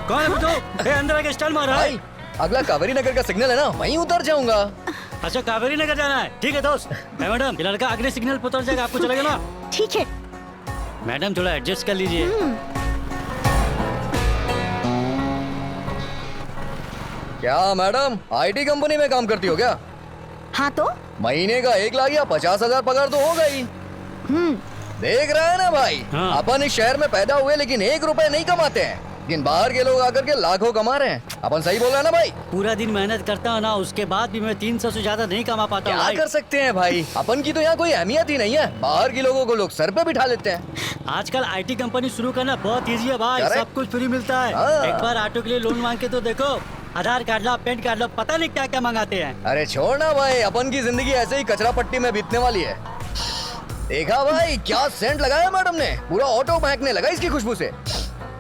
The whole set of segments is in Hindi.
कौन है तू? अंदर आके स्टाइल मार रहा है। भाई अगला कावेरी नगर का सिग्नल है ना, वहीं उतर जाऊंगा। अच्छा कावेरी नगर जाना है, ठीक है दोस्त। मैडम ये लड़का अगले सिग्नल पर उतर जाएगा, आपको चलेगा ना? ठीक है। मैडम थोड़ा एडजस्ट कर लीजिए। क्या मैडम आईटी कंपनी में काम करती हो क्या? हाँ तो महीने का 1 लाख या 50,000 पगार तो होगा ही। देख रहा है ना भाई, हाँ। अपन इस शहर में पैदा हुए लेकिन 1 रुपए नहीं कमाते हैं, लेकिन बाहर के लोग आकर के लाखों कमा रहे हैं। अपन सही बोल रहा है ना भाई? पूरा दिन मेहनत करता हूँ ना, उसके बाद भी मैं 300 से ज्यादा नहीं कमा पाता हूँ क्या भाई। कर सकते हैं भाई, अपन की तो यहाँ कोई अहमियत ही नहीं है। बाहर के लोगों को लोग सर पे बिठा लेते हैं। आजकल आईटी कंपनी शुरू करना बहुत इजी है भाई, Correct। सब कुछ फ्री मिलता है। हाँ। एक बार ऑटो के लिए लोन मांग के तो देखो, आधार कार्ड लो, पैन कार्ड लो, पता नहीं क्या क्या मंगाते हैं। अरे छोड़ ना भाई, अपन की जिंदगी ऐसे ही कचरा पट्टी में बीतने वाली है। देखा भाई क्या सेंट लगाया मैडम ने, पूरा ऑटो महकने लगा इसकी खुशबू से।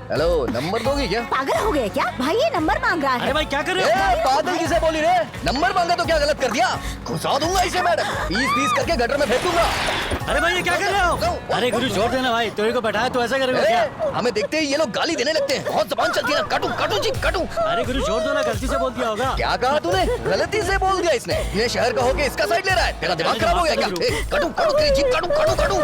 हेलो, नंबर दोगी क्या? पागल हो गए क्या भाई? ये नंबर मांग रहा अरे है। भाई क्या कर रहे हो? पागल किसे बोली रे? नंबर मांगा तो क्या गलत कर दिया? घुसा दूंगा इसे मैडम, पीस करके गटर में फेंक दूंगा। अरे भाई ये क्या कर रहे हो? अरे गुरु छोड़ देना भाई, तेरे को बैठाया तो ऐसा करेगा क्या? हमें देखते ही ये लोग गाली देने लगते हैं, बहुत जबान चलती है ना। कटू कटू जी कटू। अरे गुरु छोड़ दो ना, गलती से बोल दिया होगा। क्या कहा तूने? गलती से बोल दिया इसने। ये शहर का होके इसका साइड ले रहा है, तेरा दिमाग खराब हो गया क्या? कटू कटू तेरी जीभ कटू कटू कटू।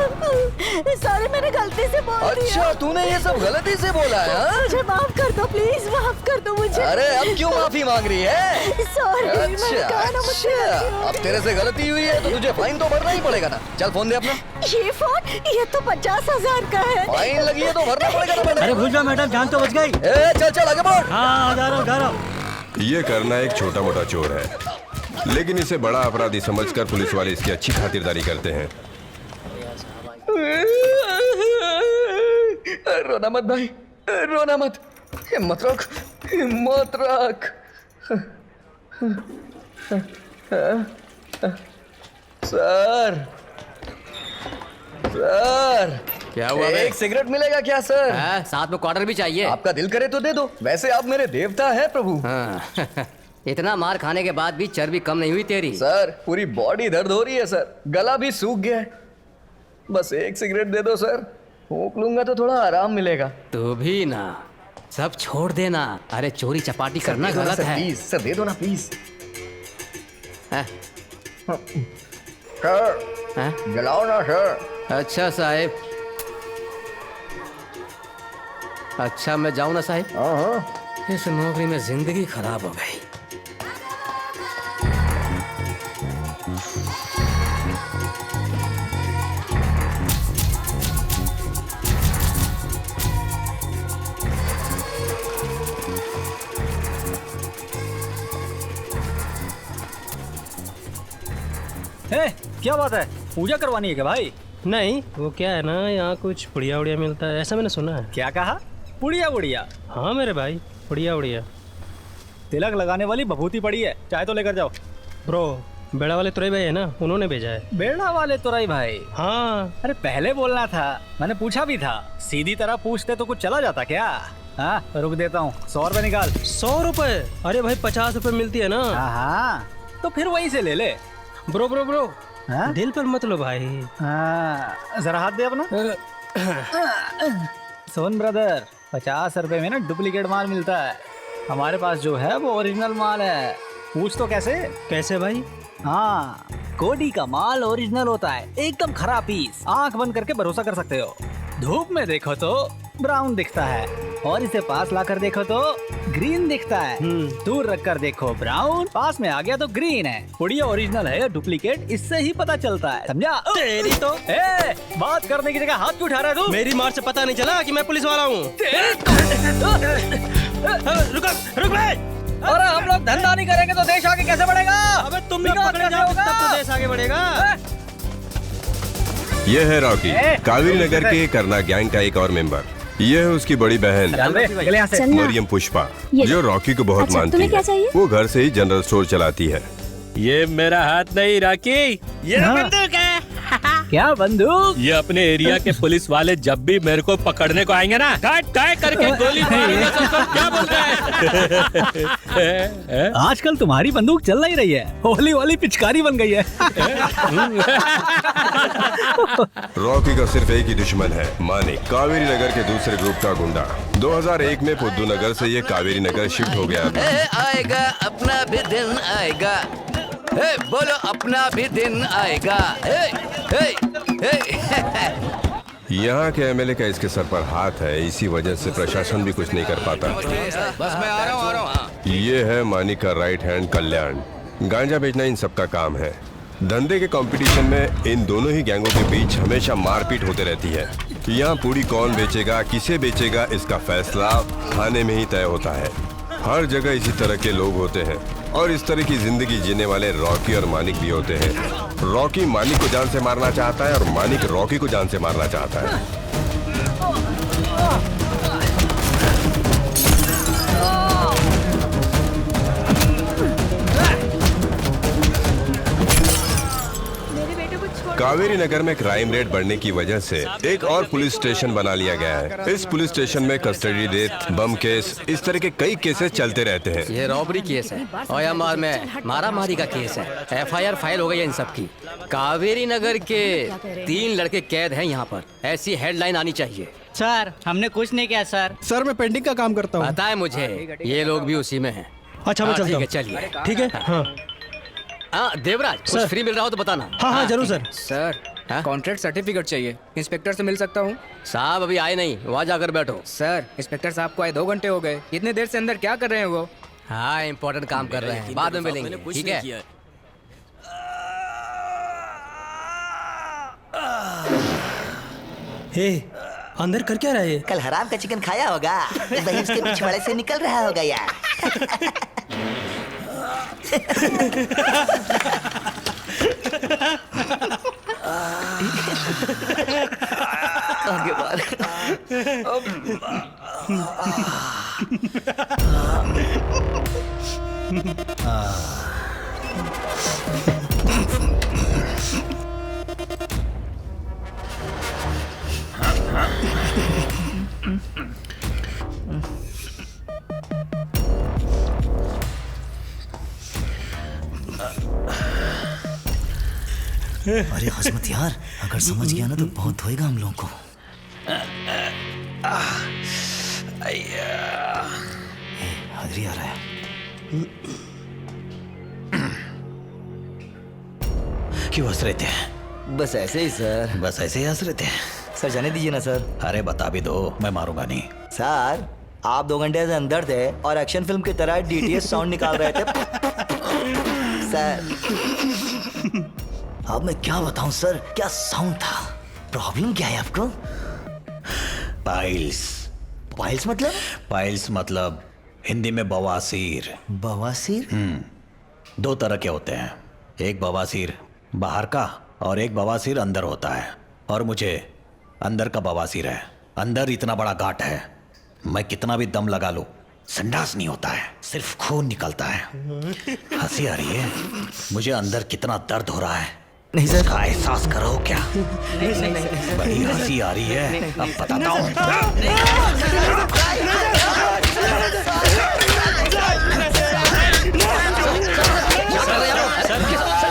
सॉरी, मैंने गलती से बोल दिया। अच्छा तूने ये सब गलती से बोला है हाँ? मुझे माफ कर दो प्लीज, माफ कर दो मुझे। अरे अब क्यों माफी मांग रही है? सॉरी, मैंने अच्छा कहा ना मुझसे गलती हो अच्छा, अब तेरे से गलती हुई है तो तुझे फाइन तो भरना ही पड़ेगा ना। चल फोन दे अपना। ये फोन, ये तो 50,000 का है। फाइन लगी है तो भरना पड़ेगा ना मैडम। अरे भूल जाओ मैडम, जान तो बच गई। चल चल आगे बढ़। हाँ जा रहा हूँ। ये करना एक छोटा मोटा चोर है, लेकिन इसे बड़ा अपराधी समझकर पुलिस वाले इसकी अच्छी खातिरदारी करते हैं। रोना मत भाई, रोना मत, हिम्मत रख, हिम्मत रख। सर सर क्या हुआ बे? एक सिगरेट मिलेगा क्या सर? साथ में क्वार्टर भी चाहिए। आपका दिल करे तो दे दो, वैसे आप मेरे देवता है प्रभु। हाँ। इतना मार खाने के बाद भी चर्बी कम नहीं हुई तेरी। सर पूरी बॉडी दर्द हो रही है सर, गला भी सूख गया है। बस एक सिगरेट दे दो सर, फूंक लूंगा तो थोड़ा आराम मिलेगा। तू भी ना, सब छोड़ देना। अरे चोरी चपाटी करना गलत है। प्लीज सर दे दो ना प्लीज। हैं? सर हैं? जलाओ ना सर। अच्छा साहिब, अच्छा मैं जाऊं ना साहिब? हाँ इस नौकरी में जिंदगी खराब हो गई। क्या बात है, पूजा करवानी है क्या भाई? नहीं, वो क्या है ना, यहाँ कुछ पुड़िया उड़िया मिलता है, ऐसा मैंने सुना है। क्या कहा? पुड़िया बुड़िया? हाँ मेरे भाई, पुड़िया उड़िया। तिलक लगाने वाली बभूति पड़ी है, चाहे तो लेकर जाओ। ब्रो, बेड़ा वाले तुरई भाई है ना, उन्होंने भेजा है। बेड़ा वाले तुरई भाई? हाँ। अरे पहले बोलना था, मैंने पूछा भी था। सीधी तरह पूछते तो कुछ चला जाता क्या? हाँ रुक देता हूँ, 100 रुपए निकाल। 100 रुपए? अरे भाई 50 रुपए मिलती है ना। हाँ तो फिर वहीं से ले ले। ब्रो ब्रो ब्रो, हाँ? दिल पर मत लो भाई। हाँ जरा हाथ दे अपना। सोन ब्रदर, 50 रुपए में ना डुप्लीकेट माल मिलता है, हमारे पास जो है वो ओरिजिनल माल है। पूछ तो कैसे? कैसे भाई? हाँ, कोडी का माल ओरिजिनल होता है, एकदम खराब पीस। आंख बंद करके भरोसा कर सकते हो। धूप में देखो तो ब्राउन दिखता है, और इसे पास लाकर देखो तो ग्रीन दिखता है। दूर रखकर देखो ब्राउन, पास में आ गया तो ग्रीन है। पुड़िया ओरिजिनल है या डुप्लीकेट, इससे ही पता चलता है, समझा? तेरी तो बात करने की जगह हाथ क्यों उठा रहा है तू? मेरी मार से पता नहीं चला कि मैं पुलिस वाला हूँ। रुक भाई। अरे हम लोग धंधा नहीं करेंगे तो देश आगे कैसे बढ़ेगा? अबे तुम भी पकड़े जाओगे तब तो देश आगे बढ़ेगा। यह है रॉकी, कावेरी नगर के करना गैंग का एक और मेंबर। यह है उसकी बड़ी बहन मरियम पुष्पा, जो रॉकी को बहुत मानती है। वो घर से ही जनरल स्टोर चलाती है। ये मेरा हाथ नहीं रॉकी, ये बंदूक है। क्या बंदूक? ये अपने एरिया के पुलिस वाले जब भी मेरे को पकड़ने को आएंगे ना, काट काट करके गोली मारेंगे। सबको क्या बोलता है? आजकल तुम्हारी बंदूक चल नहीं रही है, होली वाली पिचकारी बन गई है। रॉकी का सिर्फ एक ही दुश्मन है, मानिक, कावेरी नगर के दूसरे ग्रुप का गुंडा। 2001 में पुद्दू नगर से ये कावेरी नगर शिफ्ट हो गया था। आएगा अपना भी दिन आएगा। बोलो अपना भी दिन आएगा। यहाँ के एमएलए का इसके सर पर हाथ है, इसी वजह से प्रशासन भी कुछ नहीं कर पाता। बस मैं आ रहा हूँ। ये है मानिक का राइट हैंड कल्याण। गांजा बेचना इन सबका काम है। धंधे के कंपटीशन में इन दोनों ही गैंगों के बीच हमेशा मारपीट होते रहती है। यहाँ पूरी कौन बेचेगा, किसे बेचेगा, इसका फैसला थाने में ही तय होता है। हर जगह इसी तरह के लोग होते हैं और इस तरह की जिंदगी जीने वाले रॉकी और मानिक भी होते हैं। रॉकी मानिक को जान से मारना चाहता है और मानिक रॉकी को जान से मारना चाहता है। कावेरी नगर में क्राइम रेट बढ़ने की वजह से एक और पुलिस स्टेशन बना लिया गया है। इस पुलिस स्टेशन में कस्टडी डेथ, बम केस, इस तरह के कई केसेस चलते रहते हैं। ये रॉबरी केस है, ओयामार में मारामारी का केस है। एफआईआर फाइल हो गई है इन सब की। कावेरी नगर के 3 लड़के कैद हैं यहाँ पर। ऐसी हेडलाइन आनी चाहिए। सर हमने कुछ नहीं किया सर। सर मैं पेंटिंग का काम करता हूँ। पता है मुझे, ये लोग भी उसी में हैं। अच्छा मैं चलता हूँ। चलिए ठीक है। हाँ देवराज, कुछ फ्री मिल रहा हो तो बताना। हाँ जरूर सर। सर कॉन्ट्रैक्ट सर्टिफिकेट चाहिए, इंस्पेक्टर से मिल सकता हूँ? साहब अभी आए नहीं, वहाँ जाकर बैठो। सर इंस्पेक्टर साहब को आए 2 घंटे हो गए, इतने देर से अंदर क्या कर रहे हैं वो? हाँ इम्पोर्टेंट काम कर रहे हैं, बाद में मिलेंगे, ठीक है? हे अंदर कर क्या रहे? कल हराम का चिकन खाया होगा, वही उसके पिछवाड़े से निकल रहा होगा यार। आगे बढ़। अरे हंस मत यार, अगर समझ गया ना तो बहुत होएगा हम लोगों को। हाजिरी आ रहा है। क्यों हंस रहे थे? बस ऐसे ही सर। बस ऐसे ही हंस रहे थे। सर जाने दीजिए ना सर। अरे बता भी दो, मैं मारूंगा नहीं। सर आप 2 घंटे से अंदर थे और एक्शन फिल्म की तरह डीटीएस साउंड निकाल रहे थे। सर अब मैं क्या बताऊं सर, क्या साउंड था। प्रॉब्लम क्या है आपको? पाइल्स। पाइल्स मतलब? पाइल्स मतलब हिंदी में बवासीर। बवासीर? 2 तरह के होते हैं, एक बवासीर बाहर का और एक बवासीर अंदर होता है। और मुझे अंदर का बवासीर है। अंदर इतना बड़ा गांठ है, मैं कितना भी दम लगा लूं संडास नहीं होता है, सिर्फ खून निकलता है। हंसी आ रही है, मुझे अंदर कितना दर्द हो रहा है नहीं सर। का एहसास करो क्या? बड़ी हंसी आ रही है, अब बताता हूँ।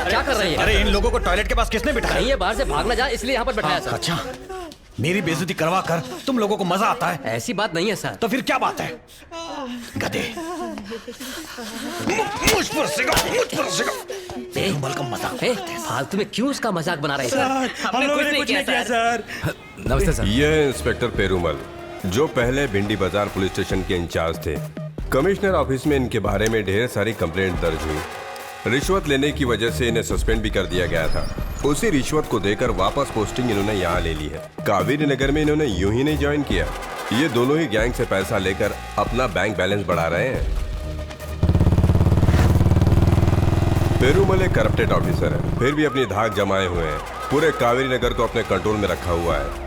क्या कर रही है? अरे इन लोगों को टॉयलेट के पास किसने बिठाया? नहीं, ये बाहर से भागना जाए इसलिए यहाँ पर बैठाया सर। अच्छा, मेरी बेइज्जती करवा कर तुम लोगों को मजा आता है? ऐसी बात नहीं है सर। तो फिर क्या बात है? गधे, मुझ पर का मजाक। फालतू में क्यों उसका मजाक बना रहे हैं सर? हम लोगों ने कुछ नहीं किया सर। नमस्ते सर। ये है इंस्पेक्टर पेरूमल, जो पहले भिंडी बाजार पुलिस स्टेशन के इंचार्ज थे। कमिश्नर ऑफिस में इनके बारे में ढेर सारी कंप्लेंट दर्ज हुई। रिश्वत लेने की वजह से इन्हें सस्पेंड भी कर दिया गया था। उसी रिश्वत को देकर वापस पोस्टिंग इन्होंने यहाँ ले ली है। कावेरी नगर में इन्होंने यूं ही नहीं ज्वाइन किया, ये दोनों ही गैंग से पैसा लेकर अपना बैंक बैलेंस बढ़ा रहे हैं। पेरूमल एक करप्टेड ऑफिसर है, फिर भी अपनी धाक जमाए हुए हैं। पूरे कावेरी नगर को अपने कंट्रोल में रखा हुआ है।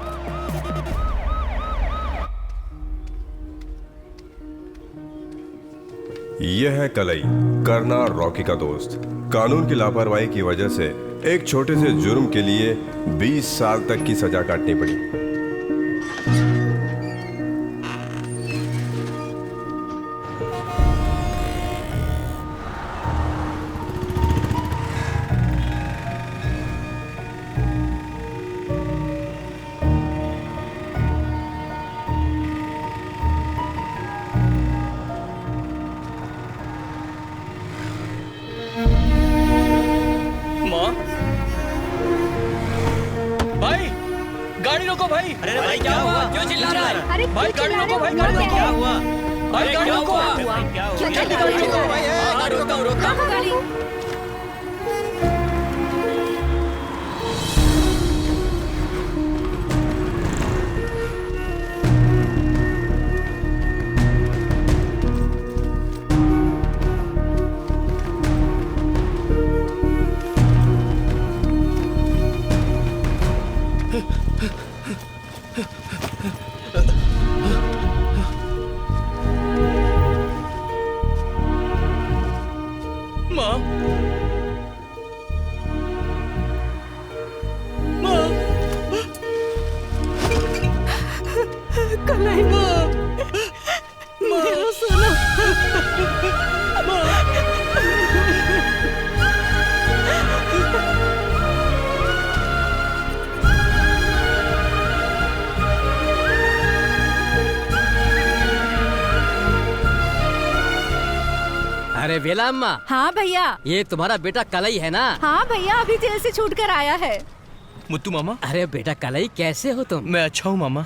यह है कलई, करना और रॉकी का दोस्त। कानून की लापरवाही की वजह से एक छोटे से जुर्म के लिए 20 साल तक की सजा काटनी पड़ी। गाड़ी रोको भाई। अरे भाई क्या हुआ? क्यों चिल्ला रहा है? अरे भाई क्यों गाड़ी चिल्ला रोको, रहे भाई हो? गाड़ी क्या रोको। हुआ? भाई गाड़ी रोको। क्या हुआ? क्या गाड़ी रोको भाई, गाड़ी रोको, रोको। कहाँ गाड़ी? माँ, माँ, कलाई मेरा सोना। अरे वेला अम्मा, हाँ भैया। ये तुम्हारा बेटा कलई है ना? हाँ भैया, अभी जेल से छूट कर आया है। मुत्तू मामा, अरे बेटा कलई, कैसे हो तुम? मैं अच्छा हूँ मामा।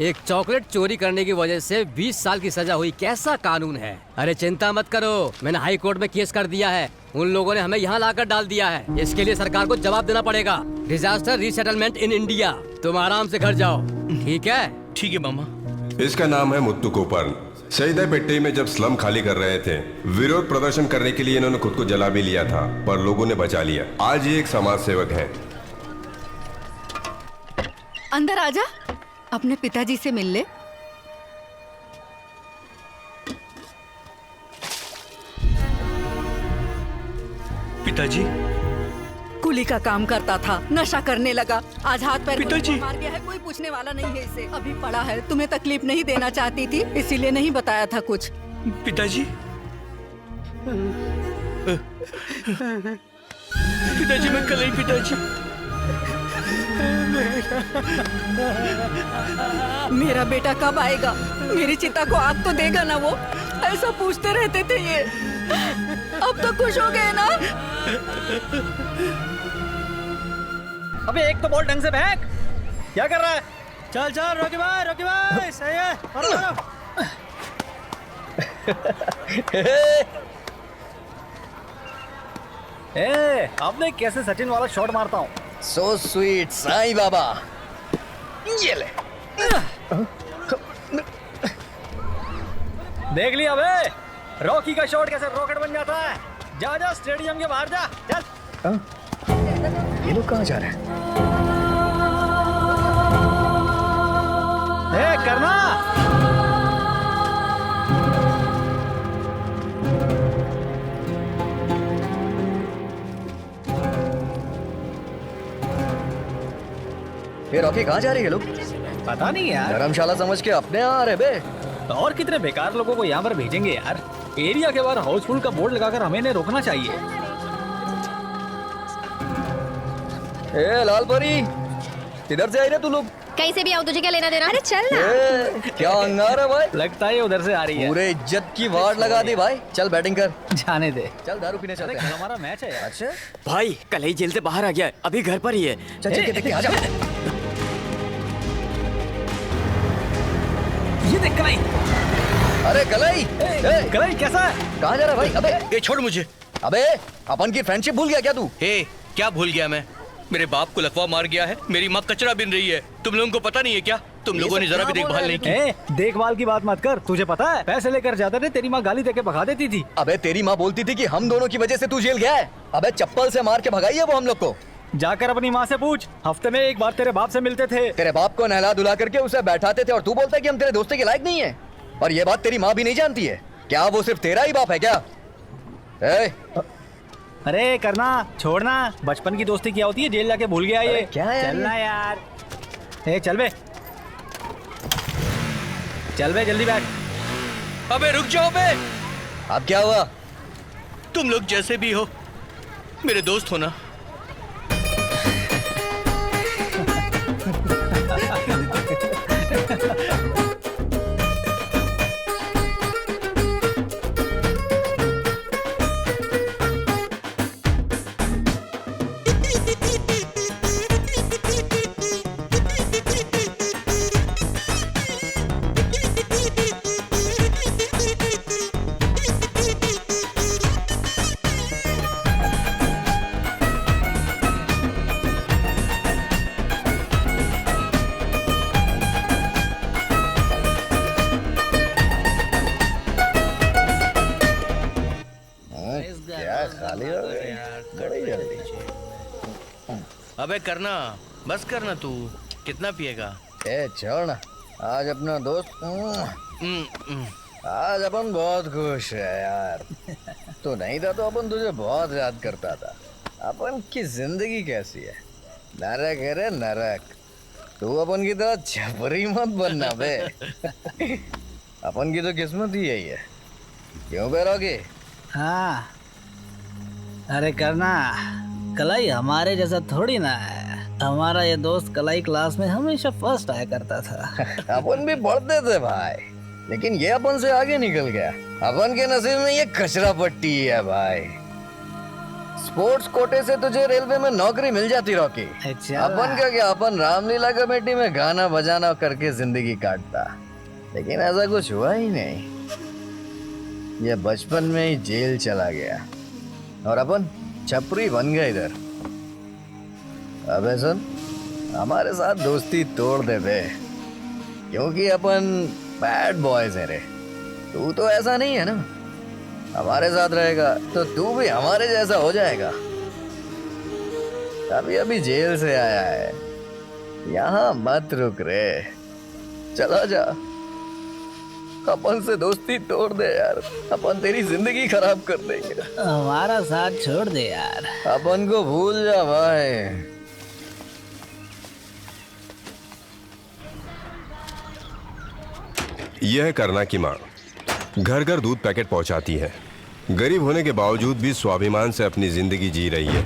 एक चॉकलेट चोरी करने की वजह से 20 साल की सजा हुई, कैसा कानून है? अरे चिंता मत करो, मैंने हाई कोर्ट में केस कर दिया है। उन लोगों ने हमें यहाँ लाकर डाल दिया है, इसके लिए सरकार को जवाब देना पड़ेगा। Disaster resettlement in India. तुम आराम से घर जाओ, ठीक है? ठीक है मामा। इसका नाम है मुत्तू कोपर्न। सईदापेट्टी में जब स्लम खाली कर रहे थे, विरोध प्रदर्शन करने के लिए इन्होंने खुद को जला भी लिया था, पर लोगों ने बचा लिया। आज ये एक समाज सेवक है। अंदर आजा, अपने पिताजी से मिल ले। पिताजी, कुली का काम करता था, नशा करने लगा, आज हाथ पैर पिताजी। मार गया है, कोई पूछने वाला नहीं है इसे। अभी पड़ा है, तुम्हें तकलीफ नहीं देना चाहती थी, इसीलिए नहीं बताया था कुछ। पिताजी, पिताजी मैं कल ही पिताजी। मेरा बेटा कब आएगा? मेरी चिता को आग तो देगा ना वो? ऐसा पूछते रहते थे ये। अब तो खुश हो गए ना? अबे एक तो बॉल ढंग से फेंक। क्या कर रहा है? चल चल रॉकी भाई सही है। अब मैं कैसे सचिन वाला शॉट मारता हूँ। So sweet Sai Baba. ये ले। देख लिया बे, रॉकी का शॉट कैसे रॉकेट बन जाता है। जा जा स्टेडियम के बाहर जा, चल। ये लोग कहाँ जा रहे हैं? करना। ये रॉकी कहाँ जा रही है लोग? पता नहीं यार। धर्मशाला समझ के अपने यहाँ आ रहे बे। और कितने बेकार लोगों को यहाँ पर भेजेंगे यार। एरिया के बाहर हाउसफुल का बोर्ड लगाकर हमें इन्हें रोकना चाहिए। ए लाल परी, इधर से आई रहे तू लोग? कहीं से भी आओ, तुझे क्या लेना देना? अरे चल ना। क्या अंगार है भाई? लगता है उधर से आ रही है। पूरे इज्जत की वार्ड लगा दी भाई। चल बैटिंग कर। जाने दे। चल दारू पीने चलते हैं। हमारा मैच है यार। अच्छा भाई कल ही जेल से बाहर आ गया, अभी घर पर ही है। चल चल के देखते हैं, आजा। ये देख कलाई। अरे कलाई, कलाई कैसा है? कहाँ जा रहा है भाई? अबे ये छोड़ मुझे। अबे अपन की फ्रेंडशिप भूल गया क्या तू? हे, क्या भूल गया मैं? मेरे बाप को लकवा मार गया है, मेरी माँ कचरा बिन रही है। तुम लोगों को पता नहीं है क्या? तुम लोगों ने जरा भी देखभाल नहीं की। देखभाल की बात मत कर, तुझे पता है पैसे लेकर जाते थे, तेरी माँ गाली देके भगा देती थी। अबे तेरी माँ बोलती थी कि हम दोनों की वजह से तू जेल गया है। अबे चप्पल से मार के भगाई है वो हम लोग को। जाकर अपनी माँ से पूछ, हफ्ते में एक बार तेरे बाप से मिलते थे। तेरे बाप को नहला धुला करके उसे बैठाते थे और तू बोलता है कि हम तेरे दोस्ती के लायक नहीं है। और ये बात तेरी माँ भी नहीं जानती है क्या? वो सिर्फ तेरा ही बाप है क्या? अरे करना छोड़ना, बचपन की दोस्ती क्या होती है, जेल जाके भूल गया ये। क्या है चलना यार। ए चल बे, चल बे जल्दी बैठ। अबे रुक जाओ बे। अब क्या हुआ? तुम लोग जैसे भी हो मेरे दोस्त हो ना। खाली हो गई बड़ी जल्दी। अबे करना, बस करना। तू कितना पिएगा? ए छोड़ ना, आज अपना दोस्त आज अपन बहुत खुश है यार। तू नहीं था तो अपन तुझे बहुत याद करता था। अपन की जिंदगी कैसी है? नरक है रे नरक। तू अपन की तरह छपरी मत बनना बे। अपन की तो किस्मत ही यही है। क्यों बेरोगी? हाँ अरे करना, कलाई हमारे जैसा थोड़ी ना है। हमारा ये दोस्त कलाई क्लास में हमेशा फर्स्ट आया करता था। अपन भी पढ़ते थे भाई, लेकिन ये अपन से आगे निकल गया। अपन के नसीब में ये कचरा पट्टी है भाई। स्पोर्ट्स कोटे से तुझे रेलवे में नौकरी मिल जाती रॉकी। अपन का क्या, अपन रामलीला कमेटी में गाना बजाना करके जिंदगी काटता, लेकिन ऐसा कुछ हुआ ही नहीं। ये बचपन में ही जेल चला गया और अपन छपरी बन गए इधर। अबे सुन, हमारे साथ दोस्ती तोड़ दे बे, क्योंकि अपन बैड बॉयज हैं रे। तू तो ऐसा नहीं है ना। हमारे साथ रहेगा तो तू भी हमारे जैसा हो जाएगा। अभी अभी जेल से आया है, यहाँ मत रुक रे, चला जा। अपन से दोस्ती तोड़ दे यार, अपन तेरी जिंदगी खराब कर देंगे। हमारा साथ छोड़ दे यार। अपन को भूल जा भाई। यह है करना की माँ, घर घर दूध पैकेट पहुंचाती है। गरीब होने के बावजूद भी स्वाभिमान से अपनी जिंदगी जी रही है।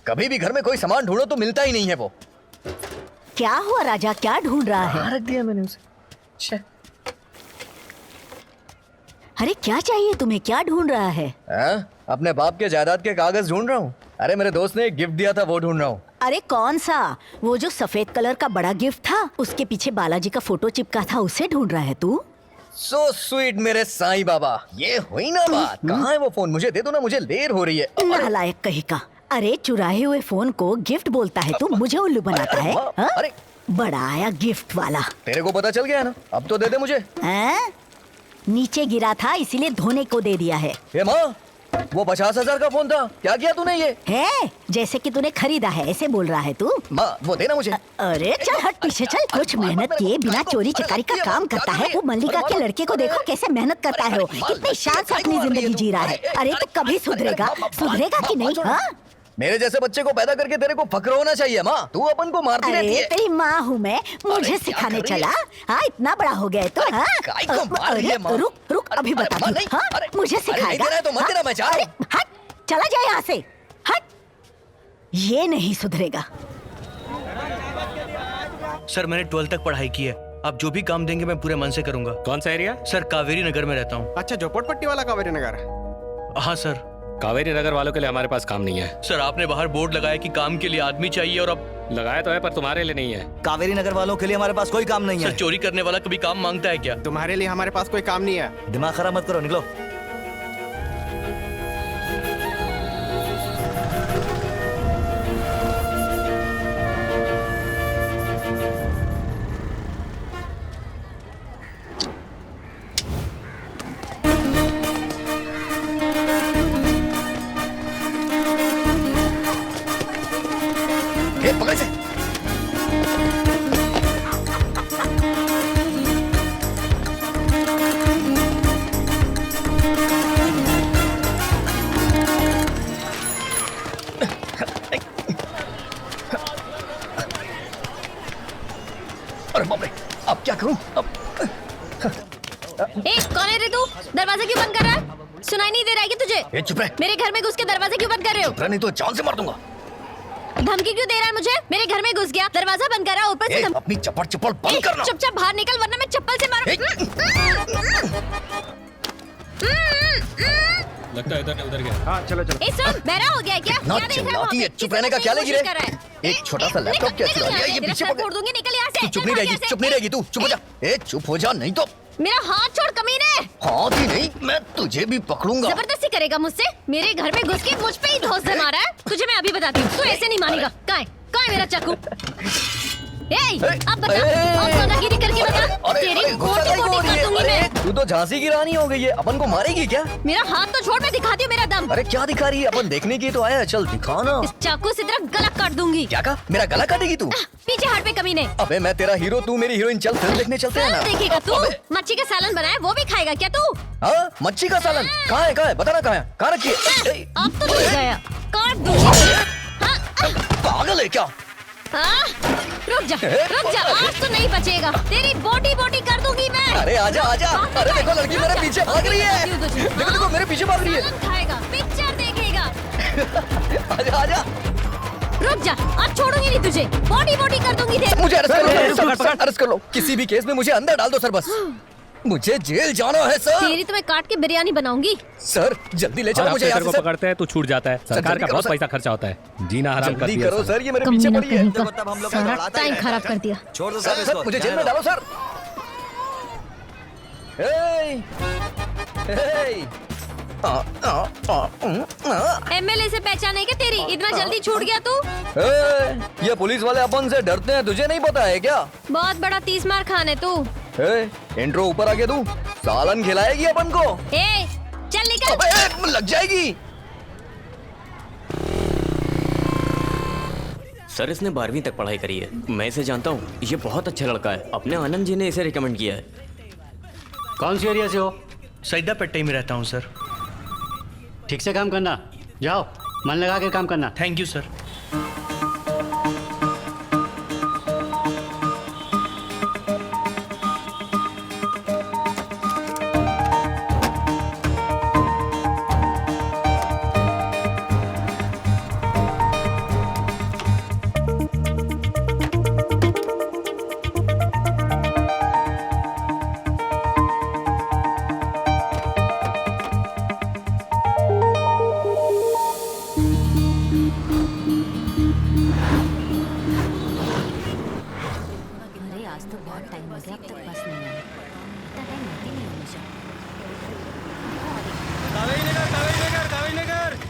कभी भी घर में कोई सामान ढूंढो तो मिलता ही नहीं है वो। क्या हुआ राजा, क्या ढूंढ रहा है? रख दिया मैंने उसे। अरे क्या चाहिए तुम्हें, क्या ढूंढ रहा है? अपने बाप के जायदाद के कागज ढूंढ रहा हूँ। अरे मेरे दोस्त ने एक गिफ्ट दिया था, वो ढूंढ रहा हूँ। अरे कौन सा? वो जो सफेद कलर का बड़ा गिफ्ट था, उसके पीछे बालाजी का फोटो चिपका था, उसे ढूंढ रहा है तू? सो स्वीट मेरे साईं बाबा। ये हुई ना बात। कहाँ है वो फोन? मुझे दे दो ना, मुझे देर हो रही है। नालायक कहीं का। अरे चुराए हुए फोन को गिफ्ट बोलता है तू, मुझे उल्लू बनाता है। अरे बड़ा आया गिफ्ट वाला। तेरे को पता चल गया ना, अब तो दे दे मुझे। नीचे गिरा था इसीलिए धोने को दे दिया है। माँ, वो 50,000 का फोन था, क्या किया तूने? ये है जैसे कि तूने खरीदा है ऐसे बोल रहा है तू। माँ वो देना मुझे। अरे चल हट पीछे चल। कुछ मेहनत किए बिना चोरी चकारी का काम करता है वो। मल्लिका के लड़के को देखो कैसे मेहनत करता है वो, कितनी शान से अपनी जिंदगी जी रहा है। अरे तो कभी सुधरेगा कि नहीं? हाँ मेरे जैसे बच्चे को पैदा करके तेरे को फक्र होना चाहिए माँ। तू अपन को मारती रहती है। तेरी माँ हूँ मैं, मुझे सिखाने चला? हाँ इतना बड़ा हो गया तो। हाँ रुक अभी बता दूँ। हाँ मुझे सिखाएगा तो मत देना। मैं चाह रहा हूँ। हट चला जाए यहाँ से, हट। ये नहीं सुधरेगा। सर मैंने 12th तक पढ़ाई की है। आप जो भी काम देंगे मैं पूरे मन से करूंगा। कौन सा एरिया? सर कावेरी नगर में रहता हूँ। अच्छा झोपड़पट्टी वाला कावेरी नगर? हाँ सर। कावेरी नगर वालों के लिए हमारे पास काम नहीं है। सर आपने बाहर बोर्ड लगाया कि काम के लिए आदमी चाहिए और अब लगाया तो है पर तुम्हारे लिए नहीं है। कावेरी नगर वालों के लिए हमारे पास कोई काम नहीं है। सर चोरी करने वाला कभी काम मांगता है क्या? तुम्हारे लिए हमारे पास कोई काम नहीं है। दिमाग खराब मत करो, निकलो। पकड़ से। क्या करूं अब? ए, कौन है रे तू? दरवाजा क्यों बंद कर रहा है? सुनाई नहीं दे रहा है कि तुझे? ए, चुप रह। मेरे घर में घुस के दरवाजा क्यों बंद कर रहे हो? चुप रह, नहीं तो जान से मार दूंगा। धमकी क्यों दे रहा है मुझे? मेरे घर में घुस गया, दरवाजा बंद कर रहा है, ऊपर से अपनी चप्पल बंद करना। चुपचाप बाहर निकल वरना मैं चप्पल से लगता है उधर गया। हाँ चलो चलो। ए सुन, बहरा हो गया है क्या? ना क्या देख रहा है चिल्लाती है, वहाँ पे? चुप रहने का क्या लेगी रे? कोशिश कर रहा है। एक छोटा सा लैपटॉप क्या चुरा लिया? ये पीछे तेरा सर फोड़ दूंगी, निकल यहाँ से। चुप नहीं रहेगी, चुप नहीं रहेगी तू, चुप हो जा। ए चुप हो जा, नहीं तो मेरा हाथ छोड़ कमीने। हाथ ही नहीं, मैं तुझे भी पकड़ूंगा। जबरदस्ती करेगा मुझसे? मेरे घर में घुस के मुझ पे ही धौंस से मारा है। तुझे मैं अभी बताती हूँ, तू ऐसे नहीं मानेगा। कहाँ है मेरा चाकू? अब बता, अब दादागिरी करके बता। तेरी बोटी बोटी कर दूंगी मैं। तू तो झांसी की रानी हो गई है, अपन को मारेगी क्या? मेरा हाथ तो छोड़, मैं दिखाती हूँ मेरा दम। अरे क्या दिखा रही है? अपन देखने की तो आया है, चल दिखा ना। इस चाकू से तेरा गला काट दूंगी। क्या कहा? मेरा गला काटेगी तू? पीछे हट पे कमीने। अबे मैं तेरा हीरो, तू मेरी हीरोइन, चल फिल्म देखने चलते हैं ना। फिल्म देखेगा तू? मच्छी का सालन बनाया वो भी खाएगा क्या तू? हाँ, मच्छी का सालन कहाँ है? बता ना कहाँ है? कहाँ रखी है? अब तो नहीं गया, काट दूंगी। पागल है क्या? रुक जा, आज तो नहीं बचेगा। तेरी बोटी बोटी कर दूंगी मैं। अरे आजा आजा। अरे देखो लड़की मेरे पीछे भाग रही है। देखो मेरे पीछे भाग रही है। खाएगा, पिक्चर देखेगा। आजा आजा। रुक जा, आज छोड़ूंगी नहीं तुझे। बोटी बोटी कर दूंगी तेरी। मुझे अरेस्ट कर लो। किसी भी केस में मुझे अंदर डाल दो सर, बस मुझे जेल जाना है सर। तेरी तो मैं काट के बिरयानी बनाऊंगी। सर जल्दी ले चलो मुझे यहाँ से। पकड़ते हैं तो छूट जाता है। सरकार का बहुत पैसा खर्चा होता है, जीना हराम कर दिया। करो सर, ये मेरे पीछे पड़ी है। सारा टाइम खराब कर दिया। छोड़ दो सर, मुझे जेल में डालो सर। एमएलए से पहचाने के तेरी इतना जल्दी छूट गया तू? ये पुलिस वाले अपन से डरते हैं, तुझे नहीं पता है क्या? बहुत बड़ा 30 मार खान है तू। इंट्रो ऊपर आके तू सालन खिलाएगी अपन को। चल निकल। अबे लग जाएगी। सर इसने 12वीं तक पढ़ाई करी है, मैं इसे जानता हूँ। ये बहुत अच्छा लड़का है, अपने आनंद जी ने इसे रिकमेंड किया है। कौन सी एरिया से हो? सईदा पट्टी में रहता हूँ सर। ठीक से काम करना, जाओ मन लगा के काम करना। Thank you sir.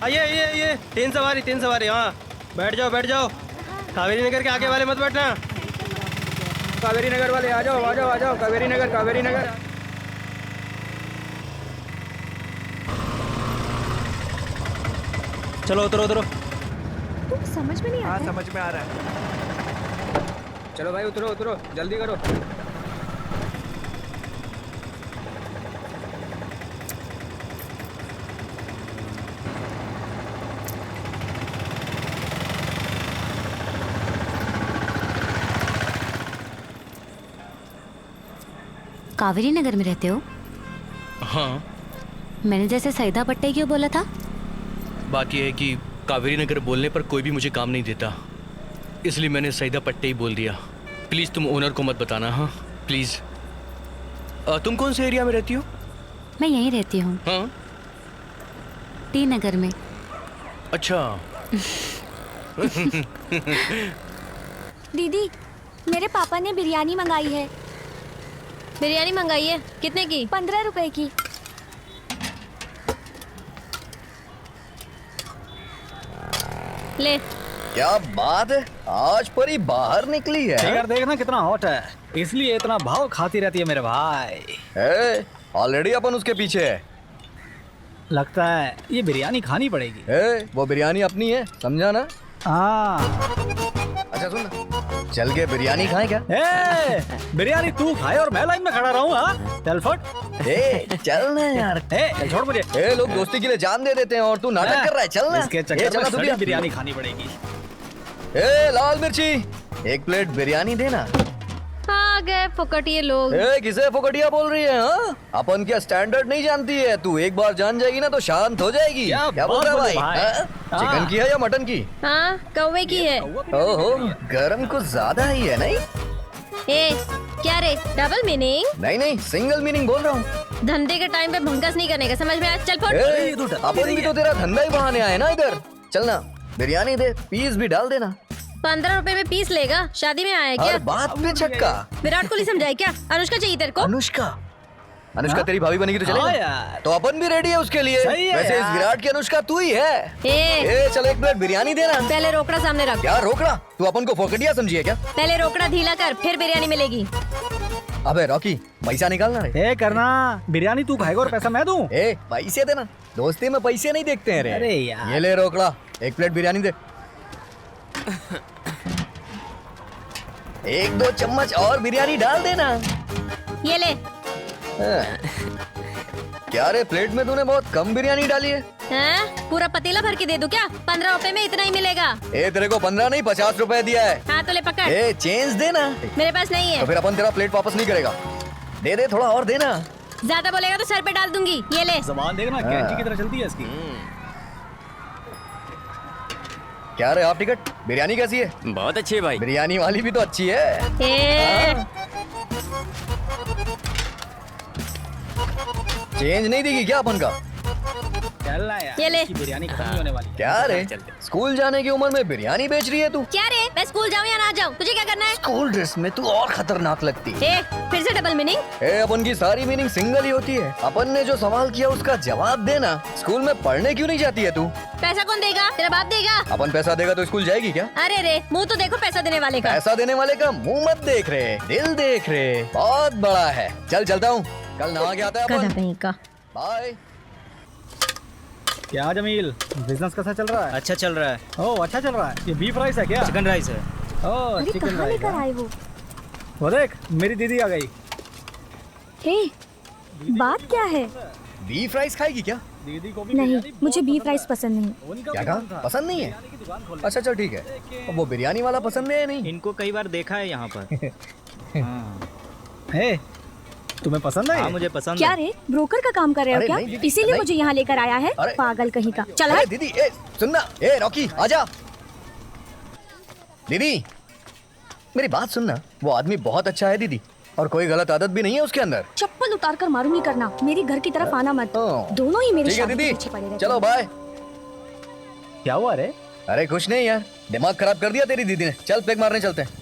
आइए तीन सवारी। हाँ बैठ जाओ। कावेरी नगर के आगे वाले मत बैठना। कावेरी नगर वाले आ जाओ। कावेरी नगर। चलो उतरो। समझ में नहीं आ रहा। हाँ समझ में आ रहा है। चलो भाई उतरो जल्दी करो। कावेरी नगर में रहते हो? हाँ। मैंने जैसे सईदा पट्टे क्यों बोला था? बात यह है कि कावेरी नगर बोलने पर कोई भी मुझे काम नहीं देता, इसलिए मैंने सईदा पट्टे ही बोल दिया। प्लीज़ तुम ओनर को मत बताना। हाँ प्लीज़। तुम कौन से एरिया में रहती हो? मैं यहीं रहती हूँ। हाँ टी नगर में। अच्छा। दीदी मेरे पापा ने बिरयानी मंगाई है। बिरयानी मंगाई है? कितने की? 15 रुपए की। ले। क्या बात है, आज परी बाहर निकली है। फिगर देखना कितना हॉट है, इसलिए इतना भाव खाती रहती है मेरे भाई। ऑलरेडी अपन उसके पीछे है। लगता है ये बिरयानी खानी पड़ेगी। वो बिरयानी अपनी है, समझा ना? हाँ। अच्छा सुन, चल के बिरयानी खाएं क्या? बिरयानी तू खाए और मैं लाइन में खड़ा रहूं? हाँ चल फट। चल ना यार। चल छोड़ मुझे। लोग दोस्ती के लिए जान दे देते हैं और तू नाटक कर रहा है। चल ना। इसके चक्कर में बिरयानी खानी पड़ेगी। लाल मिर्ची 1 प्लेट बिरयानी देना। हाँ गए फुकटिए लोग। ए, किसे फोकटिया बोल रही है? हाँ, अपन क्या स्टैंडर्ड नहीं जानती है? तू एक बार जान जाएगी ना तो शांत हो जाएगी। क्या बोल रहा है भाई? हाँ? चिकन की है या मटन की? हाँ, कौवे की है। ओहो, गरम कुछ ज्यादा ही है नहीं? ए, क्या रे, डबल मीनिंग? नहीं नहीं, सिंगल मीनिंग बोल रहा हूँ। धंधे के टाइम पे भंकस नहीं करने का, समझ में आया? चल फुट। अपन भी तो तेरा धंधा ही बढ़ाने आए ना इधर। चलना, बिरयानी दे, पीस भी डाल देना। 15 रुपए में पीस लेगा? शादी में आया क्या? हर बात पे छक्का। विराट कोहली समझाए क्या? अनुष्का चाहिए तेरे को? अनुष्का तेरी भाभी बनेगी तो चलेगा? तो अपन भी रेडी है उसके लिए। वैसे इस विराट की अनुष्का तू ही है। चल एक प्लेट बिरयानी देना। पहले रोकड़ा सामने रख। क्या रोकड़ा? तू अपन को फोकटिया समझी है क्या? पहले रोकड़ा ढीला कर, फिर बिरयानी मिलेगी। अबे रॉकी, पैसा निकालना रे। ए करना, बिरयानी तू खाएगा और पैसा मैं दूं। ए, पैसे देना, दोस्ती में पैसे नहीं देखते हैं रे। अरे यार, ये ले रोकड़ा, एक प्लेट बिरयानी दे। 1-2 चम्मच और बिरयानी डाल देना। ये ले। क्या रे, प्लेट में तूने बहुत कम बिरयानी डाली है। पूरा पतीला भर के दे दूं क्या? 15 रुपए में इतना ही मिलेगा। ए, तेरे को 15 नहीं 50 रुपए दिया है। हाँ तो ले पकड़। ए, चेंज देना। मेरे पास नहीं है। तो फिर अपन तेरा प्लेट वापस नहीं करेगा। दे दे, थोड़ा और देना। ज्यादा बोलेगा तो सर पे डाल दूंगी। ये ले। ज़बान देखना कैंची की तरह चलती है इसकी। क्या रे आप टिकट, बिरयानी कैसी है? बहुत अच्छी है भाई। बिरयानी वाली भी तो अच्छी है। चेंज नहीं देगी क्या अपन का? चलना यार, ये ले। बिरयानी खत्म नहीं होने वाली। क्या रे, स्कूल जाने की उम्र में बिरयानी बेच रही है तू? क्या रे, मैं स्कूल जाऊँ या ना जाऊँ, तुझे क्या करना है? स्कूल ड्रेस में तू और खतरनाक लगती है। फिर से डबल मीनिंग? अपन की सारी मीनिंग सिंगल ही होती है। अपन ने जो सवाल किया उसका जवाब देना। स्कूल में पढ़ने क्यों नहीं जाती है तू? पैसा कौन देगा? तेरा बाप देगा। अपन पैसा देगा तो स्कूल जाएगी क्या? अरे रे, मुंह तो देखो पैसा देने वाले का। पैसा देने वाले का मुंह मत देख रहे, दिल देख रहे, बहुत बड़ा है। चल चलता हूँ, कल नहा के आता है अपन। बाय। क्या जमील, बिजनेस कैसा चल रहा है? अच्छा चल रहा है। ओह अच्छा चल रहा है। ये बीफ राइस है क्या? चिकन राइस है। ओह चिकन राइस। लेकर आए हो? वो देख, मेरी दीदी आ गई। हे, बात क्या है? बीफ राइस खाएगी क्या? दीदी को भी नहीं, मुझे बीफ राइस पसंद नहीं। क्या कहा? पसंद नहीं है? अच्छा चल ठीक है। अब वो बिरयानी वाला पसंद है या नहीं? इनको कई बार देखा है यहाँ पर। हे, तुम्हें पसंद है? हाँ मुझे पसंद क्या है। रे, ब्रोकर का काम कर रहे हो क्या? इसीलिए मुझे यहाँ लेकर आया है, पागल कहीं का। चल हट। दीदी, ए सुनना, ए रॉकी आजा। दीदी मेरी बात सुनना, वो आदमी बहुत अच्छा है दीदी, और कोई गलत आदत भी नहीं है उसके अंदर। चप्पल उतार कर मारूंगी करना, मेरी घर की तरफ आना मत। दोनों ही मेरी ठीक है शादी के दीदी, पीछे पड़े रहते चलो बाय। क्या हुआ रे? अरे कुछ नहीं यार, दिमाग खराब कर दिया तेरी दीदी ने। चल पैक मारने चलते हैं।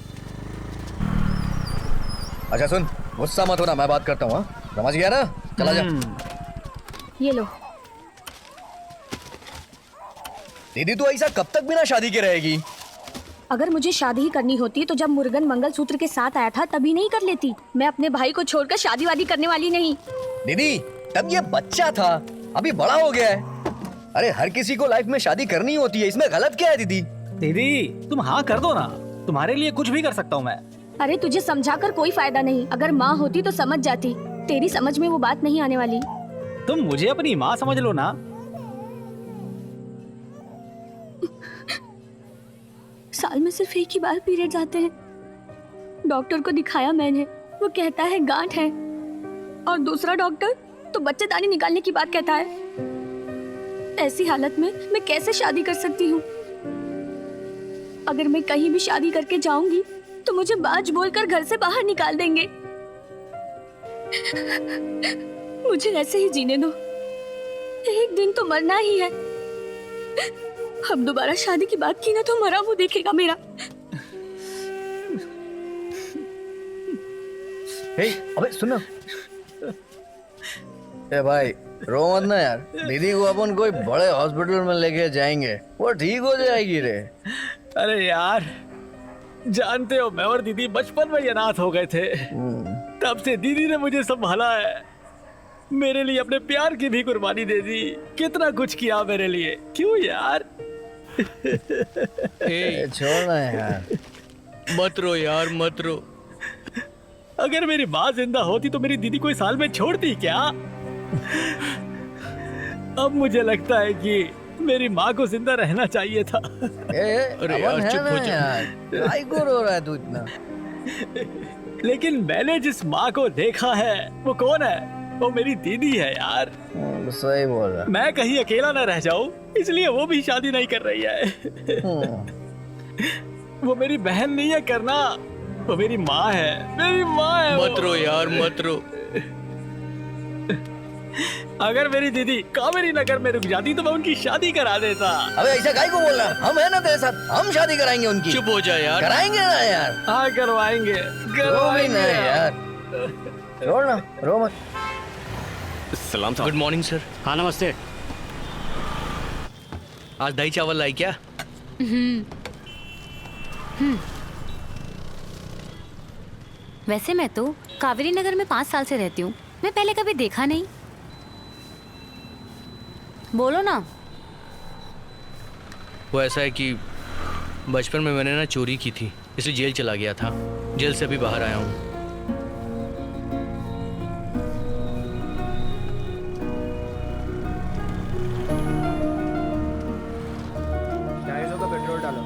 अच्छा सुन, गुस्सा मत होना, मैं बात करता हूँ। समझ गया ना? चला जा। ये लो। दीदी तू ऐसा कब तक बिना शादी के रहेगी? अगर मुझे शादी ही करनी होती तो जब मुर्गन मंगलसूत्र के साथ आया था तभी नहीं कर लेती। मैं अपने भाई को छोड़कर शादी वादी करने वाली नहीं। दीदी तब ये बच्चा था, अभी बड़ा हो गया है। अरे हर किसी को लाइफ में शादी करनी होती है, इसमें गलत क्या है दीदी? दीदी तुम हाँ कर दो ना, तुम्हारे लिए कुछ भी कर सकता हूँ मैं। अरे तुझे समझाकर कोई फायदा नहीं, अगर माँ होती तो समझ जाती। तेरी समझ में वो बात नहीं आने वाली। तुम मुझे अपनी माँ समझ लो ना। साल में सिर्फ एक ही बार पीरियड्स आते हैं। डॉक्टर को दिखाया मैंने, वो कहता है गांठ है, और दूसरा डॉक्टर तो बच्चेदानी निकालने की बात कहता है। ऐसी हालत में मैं कैसे शादी कर सकती हूँ? अगर मैं कहीं भी शादी करके जाऊंगी तो मुझे बाज बोलकर घर से बाहर निकाल देंगे। मुझे ऐसे ही जीने दो, एक दिन तो मरना ही है। अब दोबारा शादी की बात की ना तो मरा वो देखेगा मेरा। हे, अबे सुनो। ए भाई रो मत ना यार, दीदी को अपन कोई बड़े हॉस्पिटल में लेके जाएंगे, वो ठीक हो जाएगी रे। अरे यार जानते हो, मैं और दीदी बचपन में ही अनाथ हो गए थे। तब से दीदी ने मुझे संभाला है, मेरे लिए अपने प्यार की भी कुर्बानी दे दी, कितना कुछ किया मेरे लिए। क्यों यार? छोड़ना यार, मत रो यार मत रो। अगर मेरी माँ जिंदा होती तो मेरी दीदी कोई साल में छोड़ती क्या? अब मुझे लगता है कि मेरी माँ को जिंदा रहना चाहिए था। अरे यार चुप हो जा यार, काय को रो रहा है तू इतना? लेकिन मैंने जिस माँ को देखा है वो कौन है? वो मेरी दीदी है यार। सही बोल रहा। मैं कहीं अकेला ना रह जाऊं इसलिए वो भी शादी नहीं कर रही है। वो मेरी बहन नहीं है करना, वो मेरी माँ है, मेरी माँ है। मत रो यार, मत रो। अगर मेरी दीदी कावेरी नगर में रुक जाती तो मैं उनकी शादी करा देता। अबे ऐसा काहे को बोल रहा है? हम है ना तेरे साथ, हम शादी कराएंगे उनकी। चुप हो जा यार। कराएंगे ना यार। हाँ करवाएंगे, करवाएंगे ना यार। रो ना, रो मत। सलाम साहब। Good morning sir. हाँ नमस्ते। आज दही चावल लाई क्या? वैसे मैं तो कावेरी नगर में 5 साल से रहती हूँ, मैं पहले कभी देखा नहीं। बोलो ना। वो ऐसा है कि बचपन में मैंने ना चोरी की थी, इसलिए जेल चला गया था। जेल से अभी बाहर आया हूँ। पेट्रोल डालो।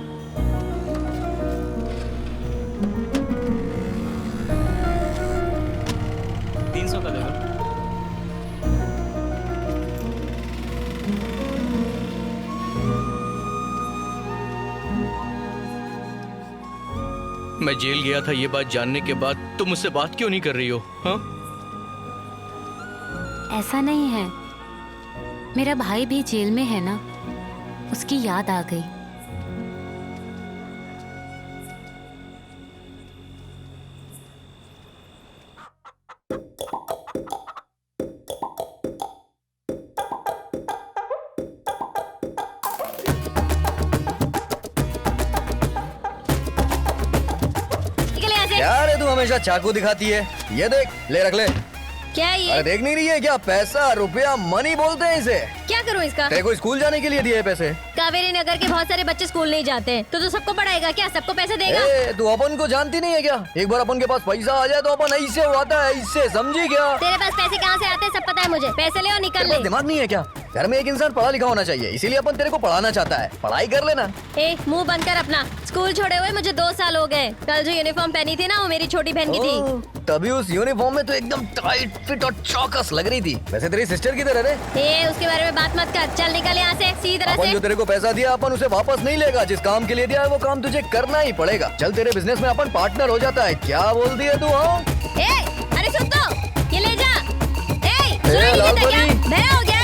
का दे दो। मैं जेल गया था ये बात जानने के बाद तुम मुझसे बात क्यों नहीं कर रही हो? हाँ? ऐसा नहीं है, मेरा भाई भी जेल में है ना, उसकी याद आ गई। यार तू हमेशा चाकू दिखाती है। ये देख, ले रख ले। क्या ये? अरे देख नहीं रही है क्या? पैसा, रुपया, मनी बोलते हैं इसे। क्या करूं इसका? तेरे को स्कूल जाने के लिए दिए पैसे। कावेरी नगर के बहुत सारे बच्चे स्कूल नहीं जाते, तो सबको पढ़ाएगा क्या? सबको पैसे देगा? तू अपन को जानती नहीं है क्या? एक बार अपन के पास पैसा आ जाए तो अपन ऐसे हुआता है, ऐसे, समझी क्या? तेरे पास पैसे कहाँ से आते हैं सब पता है मुझे। पैसे ले और निकल ले। दिमाग नहीं है क्या? घर में एक इंसान पढ़ा लिखा होना चाहिए, इसीलिए अपन तेरे को पढ़ाना चाहता है। पढ़ाई कर लेना। मुंह बंद कर अपना। स्कूल छोड़े हुए मुझे 2 साल हो गए। कल जो यूनिफॉर्म पहनी थी ना, वो मेरी छोटी बहन की थी। तभी उस यूनिफॉर्म में तो एकदम टाइट फिट और चौकस लग रही थी। वैसे तेरी सिस्टर किधर है रे? उसके बारे में बात मत कर। चल निकल यहाँ से सीधी तरह अपन से। जो तेरे को पैसा दिया अपन उसे वापस नहीं लेगा। जिस काम के लिए दिया है वो काम तुझे करना ही पड़ेगा। चल, तेरे बिजनेस में अपन पार्टनर हो जाता है। क्या बोल दिया तू? हाँ, अरे सुन तो, ये ले जा। सुनाई नहीं देता क्या? बहरा हो गया?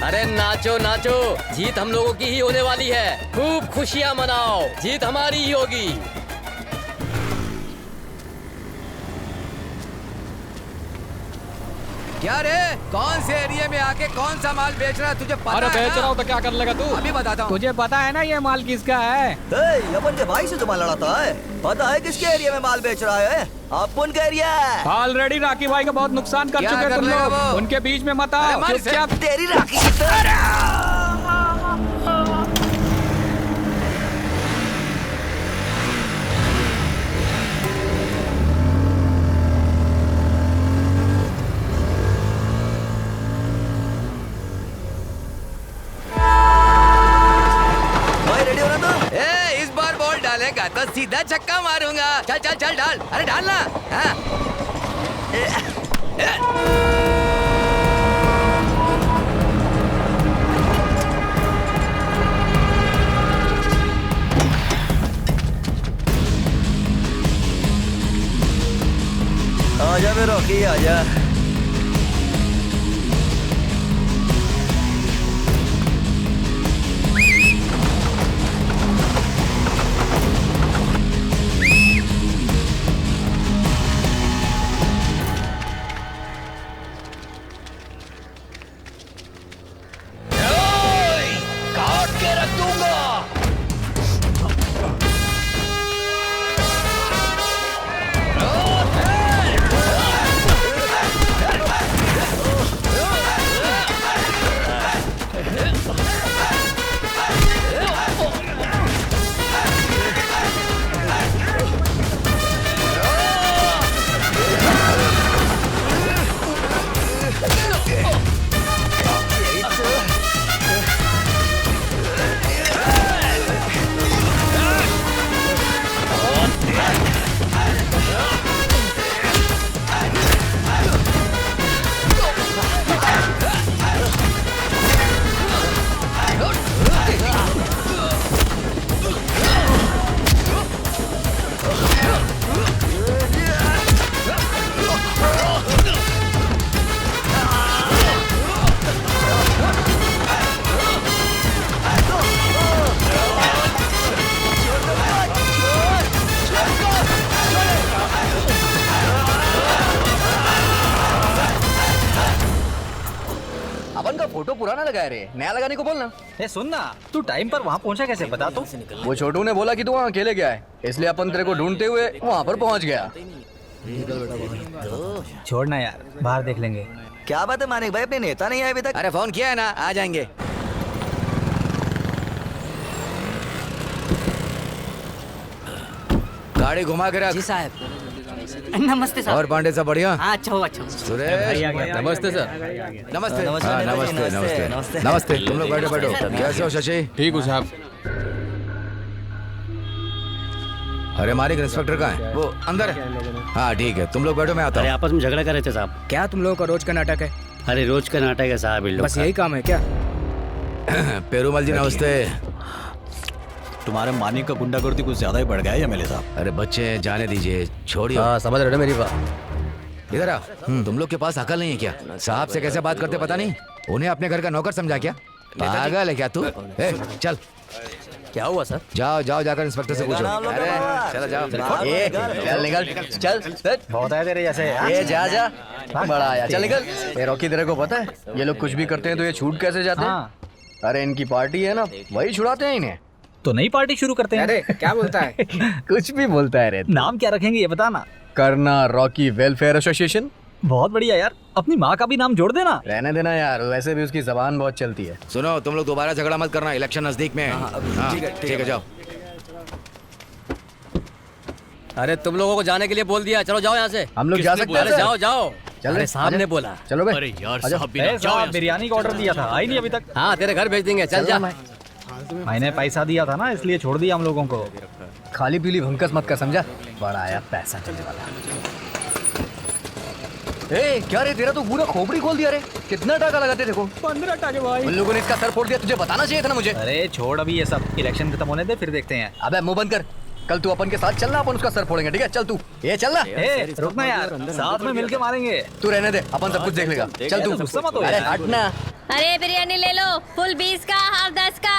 अरे नाचो नाचो, जीत हम लोगों की ही होने वाली है। खूब खुशियाँ मनाओ, जीत हमारी ही होगी। क्या रे, कौन से एरिया में आके कौन सा माल बेच रहा है तुझे पता है? अरे बेच रहा हूँ तो क्या कर लेगा तू? अभी बताता हूँ। तुझे पता है ना ये माल किसका है? अपन के भाई से तो माल लड़ाता है। पता है किसके एरिया में माल बेच रहा है? अपन का एरिया है। ऑलरेडी राखी भाई का बहुत नुकसान कर चुके हैं तुम लोग। उनके बीच में मत आओ। चुपचाप। तेरी राखी इस बार बॉल डालेगा तो सीधा छक्का मारूंगा। चल चल चल डाल। अरे डालना। हाँ। आजा मेरे रॉकी, आजा। लगाया रे? नया लगाने को बोलना। ए सुन ना, तू टाइम पर वहाँ पहुँचा कैसे बता तो? वो छोटू ने बोला कि तू वहाँ अकेले गया है, इसलिए अपन तेरे को ढूंढते हुए वहाँ पर पहुँच गया। छोड़ना यार, बाहर देख लेंगे। क्या बात है मानिक भाई, अपने नेता नहीं आए अभी तक? अरे फोन किया है ना, आ जाएंगे। गाड़ी घुमा के रख। जी साहब। नमस्ते साहब। और पांडे साहब बढ़िया? हाँ, अच्छा हो अच्छा हो। सुरेश नमस्ते सर। नमस्ते। नमस्ते, हाँ, नेता जी, नमस्ते नमस्ते, नमस्ते नमस्ते। नमस्ते। तुम लोग बैठो बैठो। कैसे हो शशि? ठीक हूँ साहब। अरे मालिक इंस्पेक्टर कहाँ है? वो अंदर है। हाँ ठीक है, तुम लोग बैठो, मैं आता अरे हूँ। आपस में झगड़ा कर रहे थे साहब। क्या तुम लोगों का रोज का नाटक है? अरे रोज का नाटक है साहब इन लोग बस का। यही काम है क्या? पेरूमल जी नमस्ते। तुम्हारे मानिक का गुंडागर्दी कुछ ज्यादा ही बढ़ गया है एमएलए साहब। अरे बच्चे जाने दीजिए, छोड़िए। हाँ समझ रहे हो मेरी बात। इधर आओ। तुम लोग के पास अकल नहीं है क्या? साहब से कैसे बात करते पता नहीं? उन्हें अपने घर का नौकर समझा क्या? पागल है क्या तू? ए, चल। क्या हुआ सर? जाओ जाओ, जाकर इंस्पेक्टर से पूछो। अरे चलो जाओ। ए, चल निकल, चल बहुत है तेरे जैसे। ये जा बड़ा आया, चल निकल। ये रॉकी, तेरे को पता है ये लोग कुछ भी करते हैं तो ये छूट कैसे जाते हैं? अरे इनकी पार्टी है ना, वही छुड़ाते हैं इन्हें। तो नई पार्टी शुरू करते हैं। अरे क्या बोलता है? कुछ भी बोलता है रे। नाम क्या रखेंगे ये बताना। करना रॉकी वेलफेयर एसोसिएशन। बहुत बढ़िया यार, अपनी माँ का भी नाम जोड़ देना। रहने देना यार, वैसे भी उसकी जबान बहुत चलती है। सुनो, तुम लोग दोबारा झगड़ा मत करना, इलेक्शन नजदीक में है। हाँ, ठीक है जाओ। अरे तुम लोगों को जाने के लिए बोल दिया, चलो जाओ यहाँ से। हम लोग जा सकते हैं? जाओ जाओ। चल अरे साहब ने बोला। चलो बे। अरे यार आजा। साहब भी ना, जाओ यहाँ से। बिरयानी का ऑर्डर दिया था, आई नहीं अभी तक। हाँ तेरे घर भेज देंगे, चल जा। मैंने पैसा दिया था ना, इसलिए छोड़ दिया हम लोगों को। खाली पीली भंकस मत कर, समझा? बड़ा आया पैसा चलने वाला। ए क्या रे, तेरा तो पूरा खोपड़ी खोल दिया रे। कितना टाका लगाते देखो? 15 टाके भाई। उन लोगों ने इसका सर फोड़ दिया, तुझे बताना चाहिए था ना मुझे। अरे छोड़ अभी ये सब, इलेक्शन खत्म होने दे फिर देखते हैं। अबे मुंह बंद कर, कल तू अपन के साथ चलना, अपन उसका सर फोड़ेंगे, ठीक है? चल तू, ये चलना। ए रुकना यार, साथ में मिलके मारेंगे। तू रहने दे, अपन सब कुछ देख लेगा। चल तू। गुस्सा मत हो अरे यार। हटना। अरे बिरयानी ले लो, फुल 20 का, हाफ 10 का।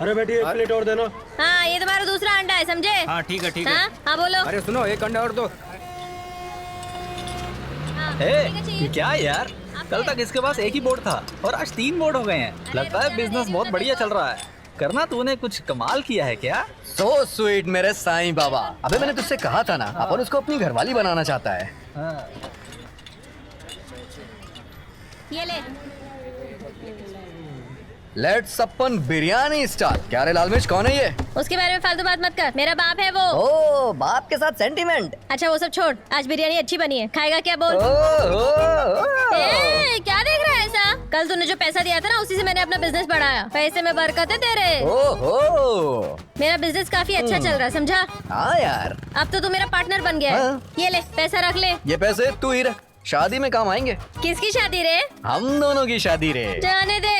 अरे बेटी एक प्लेट और देना। हाँ ये तुम्हारा दूसरा अंडा है, समझे? हाँ ठीक है ठीक है। हाँ बोलो। अरे सुनो, एक अंडा और दो। ये क्या है यार, कल तक इसके पास एक ही बोर्ड था और आज 3 बोर्ड हो गए हैं। लगता है बिजनेस बहुत बढ़िया चल रहा है। करना तूने कुछ कमाल किया है क्या? सो स्वीट मेरे साईं बाबा। अबे मैंने तुझसे कहा था ना, अपन उसको अपनी घरवाली बनाना चाहता है। ये ले। Let's upon biryani start. क्या रे लाल मिर्च, कौन है ये? उसके बारे में फालतू बात मत कर, मेरा बाप है वो। ओ, बाप के साथ सेंटीमेंट। अच्छा वो सब छोड़, आज बिरयानी अच्छी बनी है, खाएगा क्या बोल? ए, क्या देख रहा है ऐसा? कल तूने जो पैसा दिया था ना, उसी से मैंने अपना बिजनेस बढ़ाया। पैसे में बरकत है तेरे। ओहो, मेरा बिजनेस काफी अच्छा चल रहा है, समझा? हाँ यार। अब तो तू मेरा पार्टनर बन गया है। ये ले पैसा रख ले। ये पैसे तू ही रख, शादी में काम आएंगे। किसकी शादी रे? हम दोनों की शादी रे। जाने दे,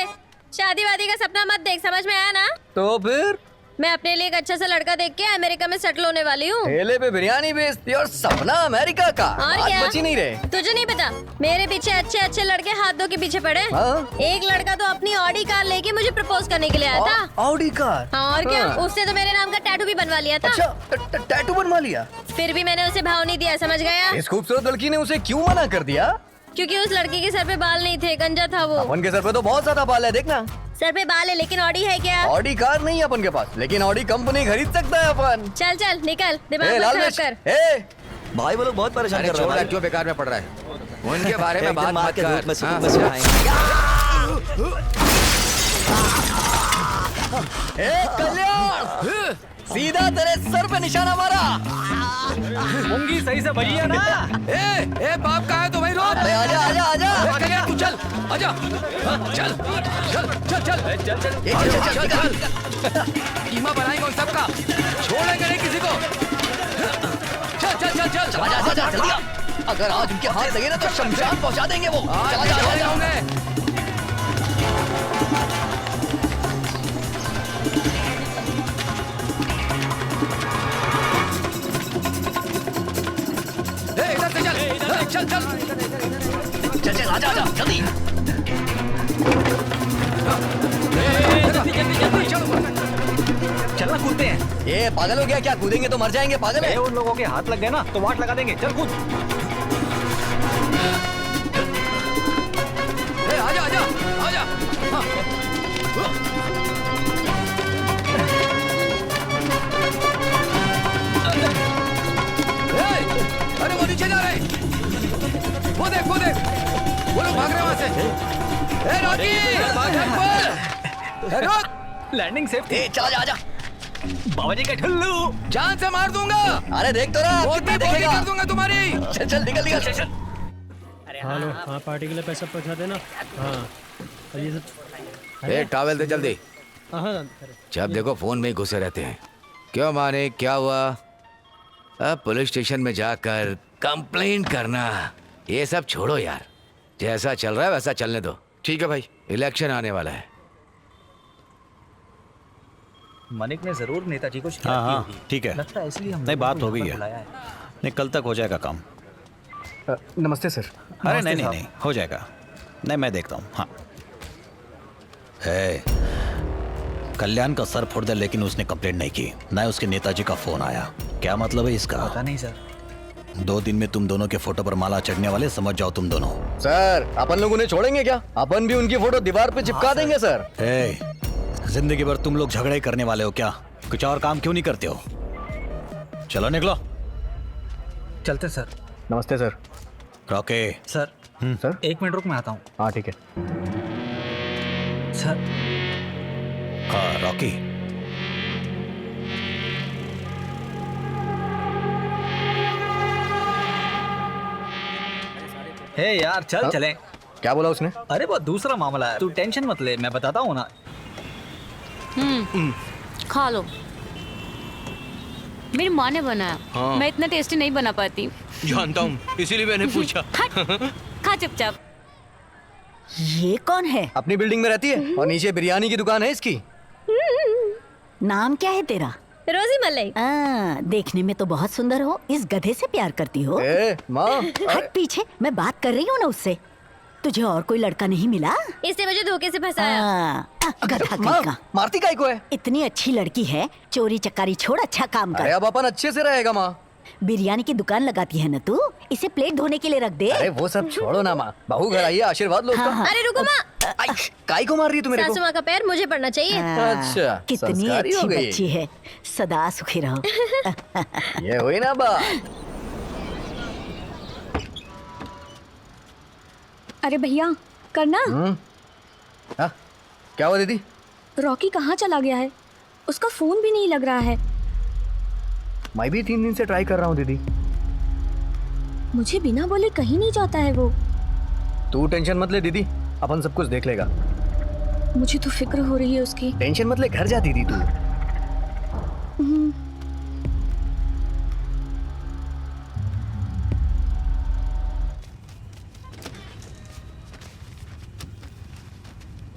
शादी वादी का सपना मत देख, समझ में आया ना? तो फिर मैं अपने लिए एक अच्छा सा लड़का देख के अमेरिका में सेटल होने वाली हूँ। ठेले पे बिरयानी बेचती और सपना अमेरिका का। और बात क्या? बची नहीं रहे। तुझे नहीं पता, मेरे पीछे अच्छे अच्छे लड़के हाथों के पीछे पड़े। हाँ? एक लड़का तो अपनी ऑडी कार लेके मुझे प्रपोज करने के लिए आया था। Audi car? हाँ, और क्या? हाँ। उसने तो मेरे नाम का टैटू भी बनवा लिया था। अच्छा, टैटू बनवा लिया? फिर भी मैंने उसे भाव नहीं दिया, समझ गया? इस खूबसूरत लड़की ने उसे क्यों मना कर दिया? क्योंकि उस लड़की के सर पे बाल नहीं थे, गंजा था वो। अपन के सर पे तो बहुत ज्यादा बाल है, देखना। सर पे बाल है लेकिन ऑडी है क्या? ऑडी कार नहीं है अपन के पास, लेकिन ऑडी कंपनी खरीद सकता है अपन। चल चल निकल, ए, दिमाग मत लाल खराब मिर्च, कर। ए, भाई वो लोग बहुत परेशान कर रहे हैं। क्यों बेकार में पड़ रहा है? उनके बारे में बात मत कर। ए कल्याण, सीधा तेरे सर पे निशाना मारा। मुंगी सही से बजी है ना? ए बाप कहाँ है? तो भाई रोक। आजा आजा आजा। कल्याण तू चल, आजा। चल चल चल चल चल चल। कीमा बनाएंगे उन सबका, छोड़ेंगे नहीं किसी को। चल चल चल चल। आजा आजा जल्दी आ। अगर आज उनके हाथ लगे ना तो शमशान पहुंचा देंगे वो। चल चल चल चल आजा आजा जल्दी। चलना, कूदते हैं। ये पागल हो गया क्या? कूदेंगे तो मर जाएंगे, पागल है। उन लोगों के हाथ लग गए ना तो वाट लगा देंगे। चल कूद। आजा आजा आजा। अरे वो नीचे जा रहे हैं। वो देख वो लोग भाग रहे हैं वहां से। ए रॉकी रुक। Landing safety. चल आजा। बाबा जी का ठुल्लू। जान से मार दूंगा। अरे देख तो रहा कितना देखेगा कर दूंगा तुम्हारी। चल निकल चल। हेलो हाँ पार्टी के लिए पैसा पहुंचा देना। हाँ और ये सब ए टॉवेल दे जल्दी। हाँ जब देखो फोन में ही घुसे रहते हैं। क्यों माने क्या हुआ? अब पुलिस स्टेशन में जाकर कंप्लेंट करना ये सब छोड़ो यार। जैसा चल रहा है वैसा चलने दो। ठीक है भाई, इलेक्शन आने वाला है। मनिक ने जरूर नेताजी को शिकायत हाँ की हाँ होगी। ठीक है। लगता है इसलिए हम नहीं लोगों बात को हो गई यहाँ है। पर बुलाया है। नहीं कल तक हो जाएगा काम। नमस्ते सर। अरे नहीं नहीं नहीं हो जाएगा। नहीं मैं देखता हूँ। हाँ है कल्याण का सर फोड़ दिया लेकिन उसने कंप्लेंट नहीं की। ना उसके नेताजी का फोन आया। क्या मतलब है इसका? पता नहीं सर। 2 दिन में तुम दोनों के फोटो पर माला चढ़ने वाले, समझ जाओ तुम दोनों। सर अपन लोग उन्हें छोड़ेंगे क्या? अपन भी उनकी फोटो दीवार पे चिपका देंगे सर। जिंदगी भर तुम लोग झगड़े करने वाले हो क्या? कुछ और काम क्यों नहीं करते हो? चलो निकलो। चलते सर। नमस्ते सर। रॉके सर सर 1 मिनट रुक मैं आता हूँ। हाँ ठीक है सर। हाँ रॉकी हे यार चल हाँ? चले। क्या बोला उसने? अरे वो दूसरा मामला है, तू टेंशन मत ले, मैं बताता हूँ ना। खा लो। मेरी माँ ने बनाया। हाँ। मैं इतना टेस्टी नहीं बना पाती। जानता हूँ, इसीलिए मैंने पूछा। खा चुपचाप। ये कौन है? अपनी बिल्डिंग में रहती है और नीचे बिरयानी की दुकान है इसकी। नाम क्या है तेरा? रोजी मलाई। देखने में तो बहुत सुंदर हो। इस गधे से प्यार करती हो? माँ हट पीछे, मैं बात कर रही हूँ ना उससे। तुझे और कोई लड़का नहीं मिला? इसने मुझे धोखे से फंसाया। गधा कहीं का। मारती काहे को है? इतनी अच्छी लड़की है, चोरी चकारी छोड़ अच्छा काम कर। अरे अब अपन अच्छे से रहेगा माँ। बिरयानी की दुकान लगाती है ना तू, इसे प्लेट धोने के लिए रख दे। अरे वो सब छोड़ो ना माँ, बहू घर आई है, आशीर्वाद लो उसका। हाँ, हाँ। अरे रुको माँ। काई को मार रही है तू मेरे को? सासू माँ का पैर मुझे पड़ना चाहिए। अच्छा कितनी संस्कारी हो अच्छी गई। बच्ची है, सदा सुखी रहो। ये हुई ना बात। अरे भैया करना। हाँ? क्या हुआ दीदी? रॉकी कहाँ चला गया है? उसका फोन भी नहीं लग रहा है। मैं भी 3 दिन से ट्राई कर रहा हूँ दीदी। मुझे बिना बोले कहीं नहीं जाता है वो। तू टेंशन मत ले दीदी, अपन सब कुछ देख लेगा। मुझे तो फिक्र हो रही है उसकी। टेंशन मत ले, घर जा दीदी तू।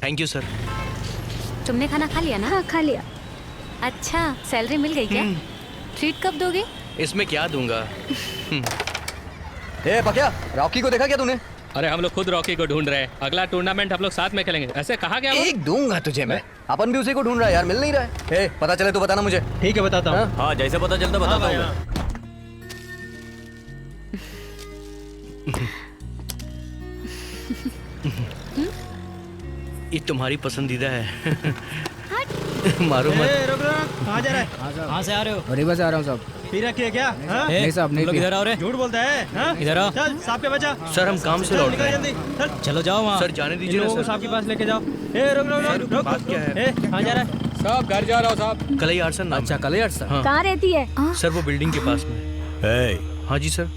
Thank you sir. तुमने खाना खा लिया ना? हाँ खा लिया। अच्छा सैलरी मिल गई क्या? ट्रीट कब दोगे? इसमें क्या दूंगा? ए पकिया, रॉकी को देखा क्या तूने? अरे हम लोग खुद रॉकी को ढूंढ रहे हैं। अगला टूर्नामेंट हम लोग साथ में खेलेंगे। ऐसे कहा क्या? एक दूंगा तुझे मैं। अपन भी उसी को ढूंढ रहा है यार, मिल नहीं रहा है। पता चले तो बताना मुझे। ठीक है बताता हूँ। हाँ जैसे पता चलता बताता हूँ। ये तुम्हारी पसंदीदा है। मारो मत। रुक कहाँ जा रहा है? कहाँ से आ रहे हो? रिवर्स आ रहा हूँ साहब। पी रखी है क्या? हाँ? नहीं साहब नहीं। इधर आओ रे। झूठ बोलता है। हाँ? इधर आओ। चल साहब के बचा। सर हम काम से लौट रहे हैं। जल्दी चल। चलो जाओ वहाँ। सर जाने दीजिए ना सर। साहब के पास लेके जाओ। रुक बात क्या है? कहाँ जा रहा है? साहब घर जा रहा हूँ साहब। कलैयार सर नाम। अच्छा कलैयार सर। हाँ। कहाँ रहती है? सर वो बिल्डिंग के पास में। हाँ जी सर।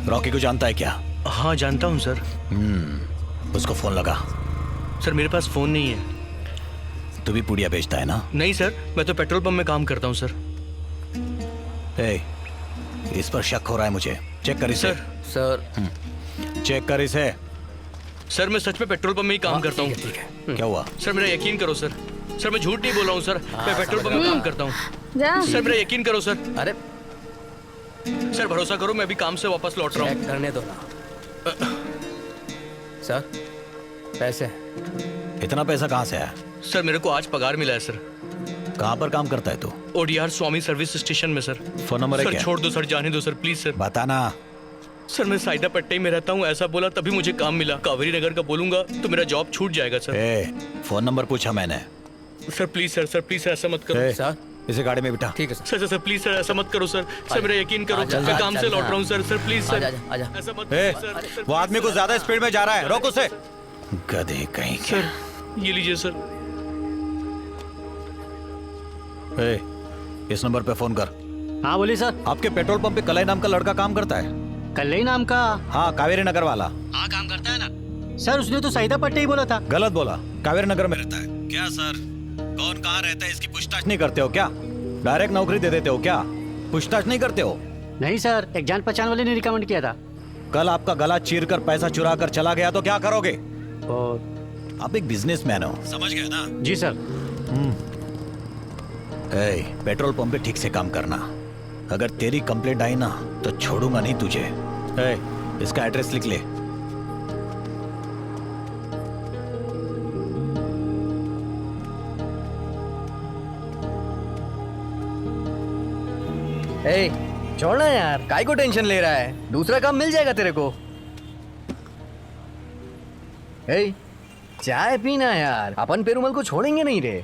रॉकी को जानता है क्या? हाँ जानता हूँ सर। उसको फोन लगा। सर मेरे पास फोन नहीं है। तू भी पुड़िया बेचता है ना? नहीं सर, मैं तो पेट्रोल पंप में काम करता हूँ सर। इस पर शक हो रहा है मुझे। चेक कर इसे। सर चेक कर इसे। सर मैं सच में पेट्रोल पंप में ही काम करता हूँ। ठीक है। क्या हुआ? सर मेरा यकीन करो सर। सर मैं झूठ नहीं बोल रहा हूँ सर। मैं पेट्रोल पंप में काम करता हूँ। सर मेरा यकीन करो सर। अरे सर भरोसा करो, मैं अभी काम से वापस लौट रहा हूँ। चेक करने दो ना। सर पैसे। इतना पैसा कहाँ से आया? सर मेरे को आज पगार मिला है सर। कहाँ पर काम करता है तू? ओडीआर स्वामी सर्विस स्टेशन में सर। फोन नंबर है सर क्या? छोड़ दो सर, जाने दो सर, प्लीज सर। बताना। सर मैं साइदा पट्टी में रहता हूँ, ऐसा बोला तभी मुझे काम मिला। कावेरी नगर का बोलूंगा तो मेरा जॉब छूट जाएगा सर। फोन नंबर पूछा मैंने। Sir please sir please sir ऐसा मत करो सर। इसे गाड़ी में बिठा। ठीक है सर सर प्लीज सर ऐसा मत करो सर। सर मेरा यकीन करो, मैं काम से लौट रहा हूँ सर। सर प्लीज सर ऐसा मत करो सर। वो आदमी को ज्यादा स्पीड में जा रहा है, रोक उसे। गधे कहीं के। सर ये लीजिए सर। इस नंबर पे फोन कर। हाँ बोलिए सर। आपके पेट्रोल पंप पे कलई नाम का लड़का काम करता है? कलई नाम का? हाँ, कावेरी नगर वाला। हाँ काम करता है ना सर। उसने तो सईदा पट्टी ही बोला था। गलत बोला, कावेरी नगर में रहता है। क्या सर, कौन कहाँ रहता है इसकी पूछताछ नहीं करते हो क्या? डायरेक्ट नौकरी दे देते हो क्या? पूछताछ नहीं करते हो? नहीं सर, एक जान पहचान वाले ने रिकमेंड किया था। कल आपका गला चीर कर पैसा चुरा कर चला गया तो क्या करोगे? आप एक बिजनेसमैन हो, समझ गए ना? जी सर। पेट्रोल पंप पे ठीक से काम करना। अगर तेरी कंप्लेंट आई ना तो छोड़ूंगा नहीं तुझे। इसका एड्रेस लिख ले। छोड़ना यार, काय को टेंशन ले रहा है? दूसरा काम मिल जाएगा तेरे को। चाय पीना यार, अपन पेरुमल को छोड़ेंगे नहीं रे।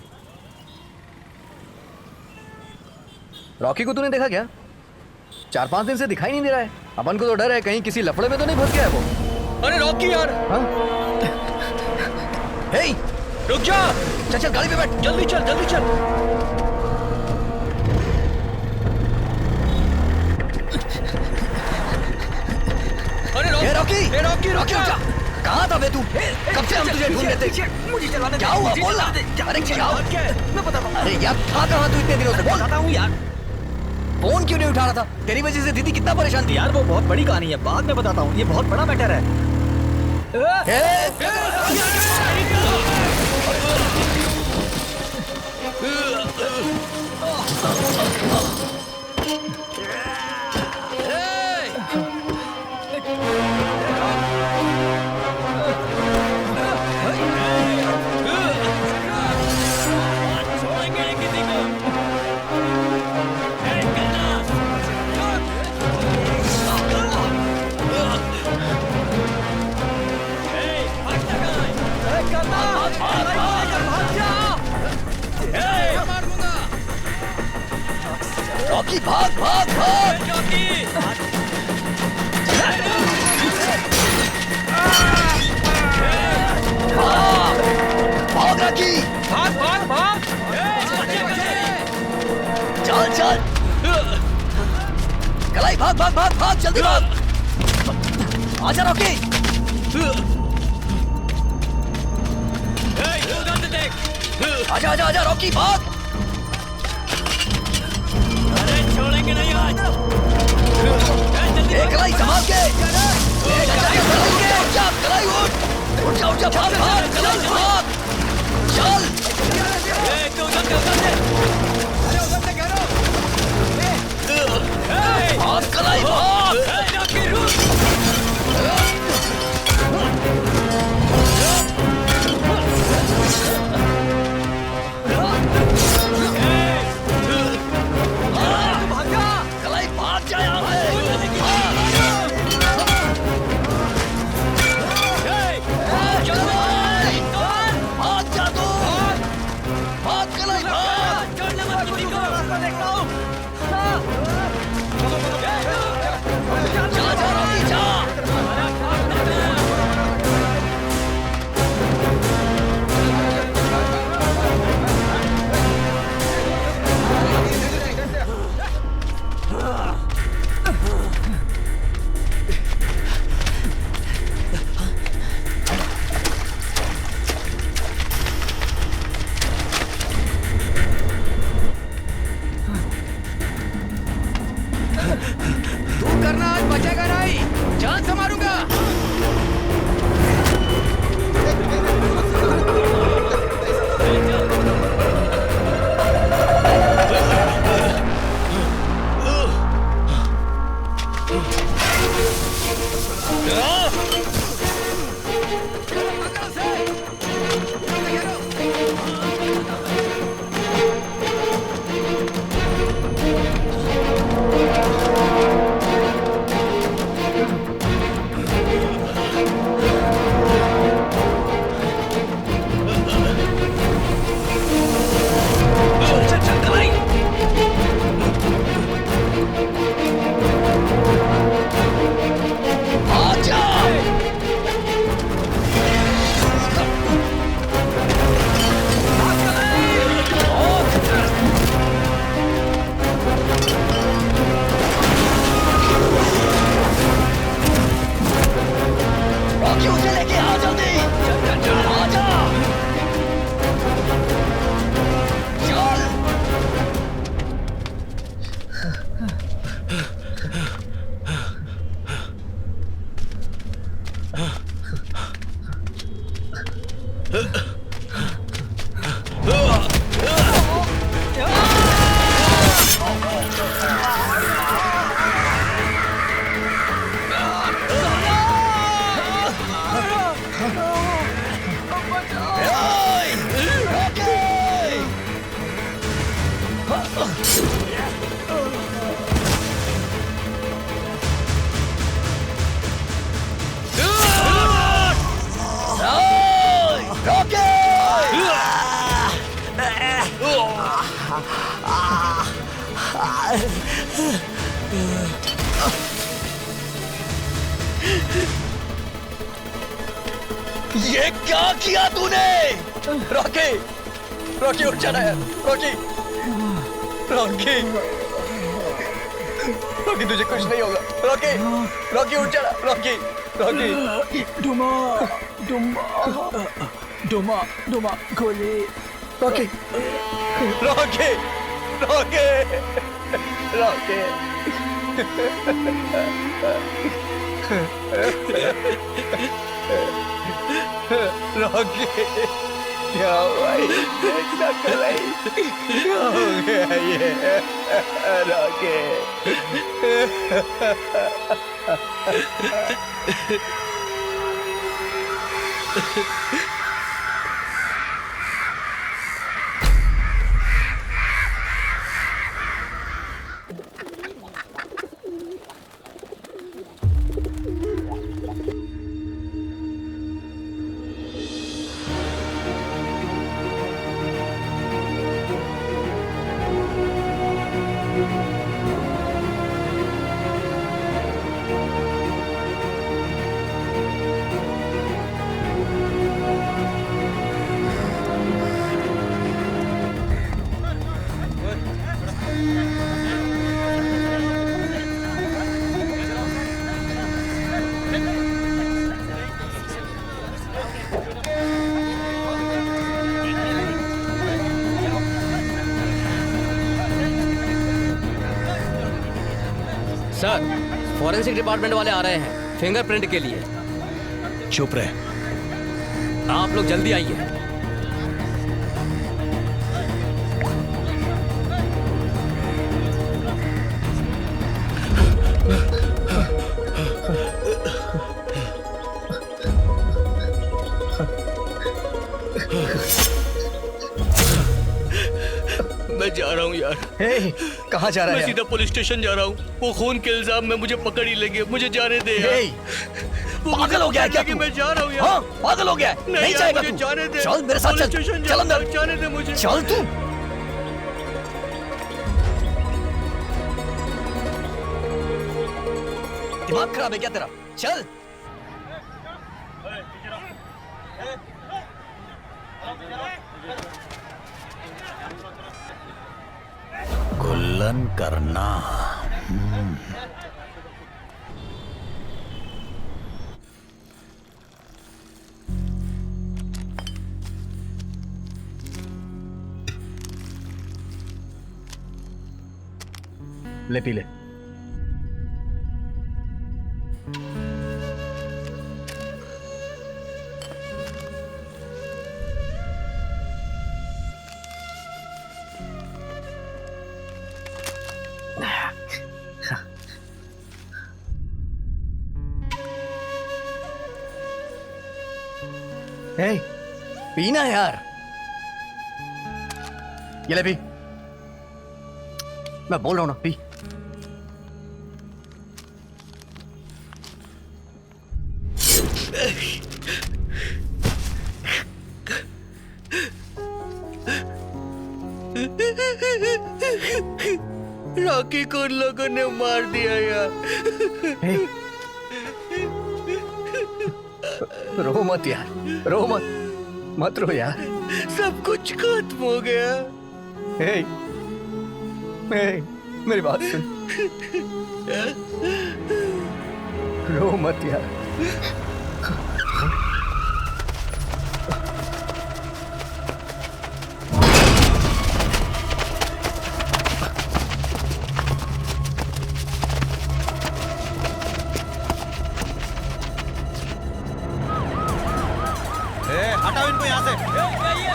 रॉकी को तूने देखा क्या? 4-5 दिन से दिखाई नहीं दे रहा है। अपन को तो डर है कहीं किसी लफड़े में तो नहीं फंस गया है वो। अरे रॉकी यार। रुक जा। चल चल गाड़ी पे बैठ, जल्दी चल जल्दी चल। अरे रॉकी रुक जा। कहाँ था बे तू? कब से हम तुझे ढूंढ रहे थे। मुझे चलवाने क्या हुआ बोल ना। अरे क्या हुआ? मैं बताता हूँ। अरे यार था कहाँ तू इतने दिनों से? बताता हूँ यार। फोन क्यों नहीं उठा रहा था? तेरी वजह से दीदी कितना परेशान थी। यार वो बहुत बड़ी कहानी है, बाद में बताता हूँ। ये बहुत बड़ा मैटर है। रॉकी भाग भाग भाग। भाग रॉकी, भाग भाग भाग। चल चल कलाई, भाग भाग भाग भाग, जल्दी भाग। आजा रॉकी। आजा आजा आजा रॉकी भाग। छोड़ेंगे नहीं आज। कलाई संभाल के। कलाई उठ जा उठ जा, भाग भाग कलाई भाग। चल भाग कलाई भाग। कलाई भाग जा यहाँ से। चलो भाई। ये क्या किया तूने? रॉकी, रॉकी उठ जाना है। रॉकी, रॉकी, रॉकी तुझे कुछ नहीं होगा। रॉकी, रॉकी उठ जाना। Rocky, Rocky. डुमा, डुमा, डुमा, डुमा, गोली। Rocky, Rocky, Rocky, Rocky. Rocky, क्या हुआ ये? क्या कर रही? क्या हो गया ये? रॉकी। सर, फॉरेंसिक डिपार्टमेंट वाले आ रहे हैं फिंगरप्रिंट के लिए। चुप रहे। आप लोग जल्दी आइए। मैं जा रहा हूँ यार। कहाँ जा रहा है? मैं सीधा पुलिस स्टेशन जा रहा हूँ। वो खून के इल्जाम में मुझे पकड़ ही लेंगे। मुझे जाने दे यार। पागल हो गया क्या तू? मैं जा रहा हूँ यार। हाँ, पागल हो गया? नहीं जाएगा मुझे तू? जाने दे। चल मेरे साथ चल। चल अंदर। जाने दे मुझे। चल तू। दिमाग खराब है क्या तेरा? चल। गुल्लन करना। ले पी ले। हे, पीना यार। ये ले पी। मैं बोल रहा हूं ना, पी। रॉकी को उन लोगों ने मार दिया यार। रो मत यार, रो मत, मत रो यार। सब कुछ खत्म हो गया। हे, मेरी बात सुन। रो मत यार। हटाओ इनको यहाँ से,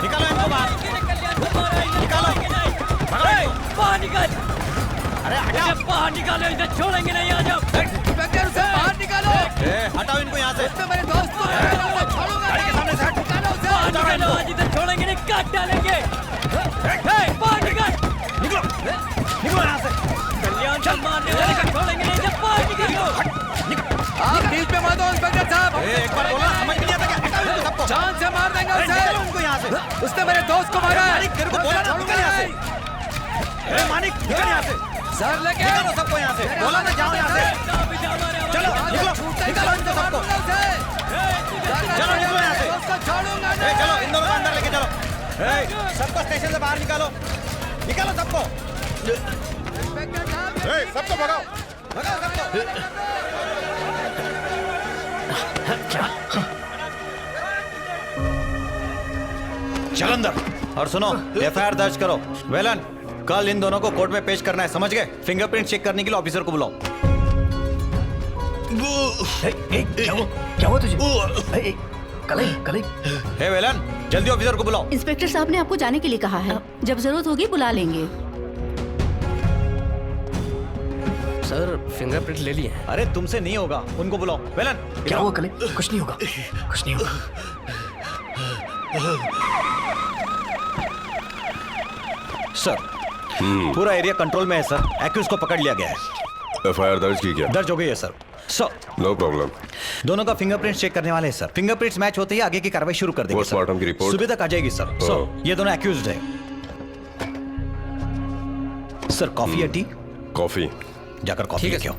निकालो इनको बाहर, निकालो, बाहर निकाल। अरे हटा, बाहर निकालो, इधर छोड़ेंगे नहीं। आ जाओ, इंस्पेक्टर उसे बाहर निकालो। हटाओ इनको यहाँ से। मेरे दोस्त को गाड़ी के सामने से निकालो उसे। आज इधर छोड़ेंगे नहीं, काट डालेंगे। बाहर निकाल, निकलो, निकलो यहाँ से। कल्याण चल मारने वाले को छोड़ेंगे नहीं, जब बाहर निकालो। आप बीच में मत हो इंस्पेक्टर साहब। एक बार बोला, समझ नहीं आता क्या? हटाओ इनको सबको। जान से मार देंगे उसे। निकालो इनको यहाँ से। उसने मेरे दोस्त को मारा है। मानिक, तेरे को बोला ना, निकल यहाँ से। मानिक, निकल यहाँ से। सर लेके निकालो सबको यहाँ से। बोला ना, जाओ यहाँ से। चलो, निकलो, निकालो इनको सबको। चलो, निकलो यहाँ से। चलो, इन दोनों को अंदर लेके चलो। सबको स्टेशन से बाहर निकालो, निकालो सबको। सबको भगाओ, भगाओ सबको। चल अंदर। और सुनो, एफआईआर दर्ज करो। वेलन, कल इन दोनों को कोर्ट में पेश करना है, समझ गए? फिंगरप्रिंट चेक करने के लिए ऑफिसर को बुलाओ। क्या हुआ तुझे? कलई। हे वेलन, जल्दी ऑफिसर को बुलाओ। इंस्पेक्टर साहब ने आपको जाने के लिए कहा है, जब जरूरत होगी बुला लेंगे। सर फिंगरप्रिंट ले लिए हैं। अरे तुमसे नहीं होगा, उनको बुलाओ। वेलन, क्या हुआ कलई? कुछ नहीं होगा, कुछ नहीं होगा। सर, पूरा एरिया कंट्रोल में है सर। एक्यूज को पकड़ लिया गया है। एफआईआर दर्ज की क्या? दर्ज हो गई है सर। No problem. दोनों का फिंगरप्रिंट चेक करने वाले हैं सर। फिंगरप्रिंट्स मैच होते ही आगे की कार्रवाई शुरू कर देंगे। पोस्टमार्टम की रिपोर्ट सुबह तक आ जाएगी सर। ये दोनों एक्यूज्ड हैं। सर कॉफी या टी? कॉफी। जाकर कॉफी लेके आओ।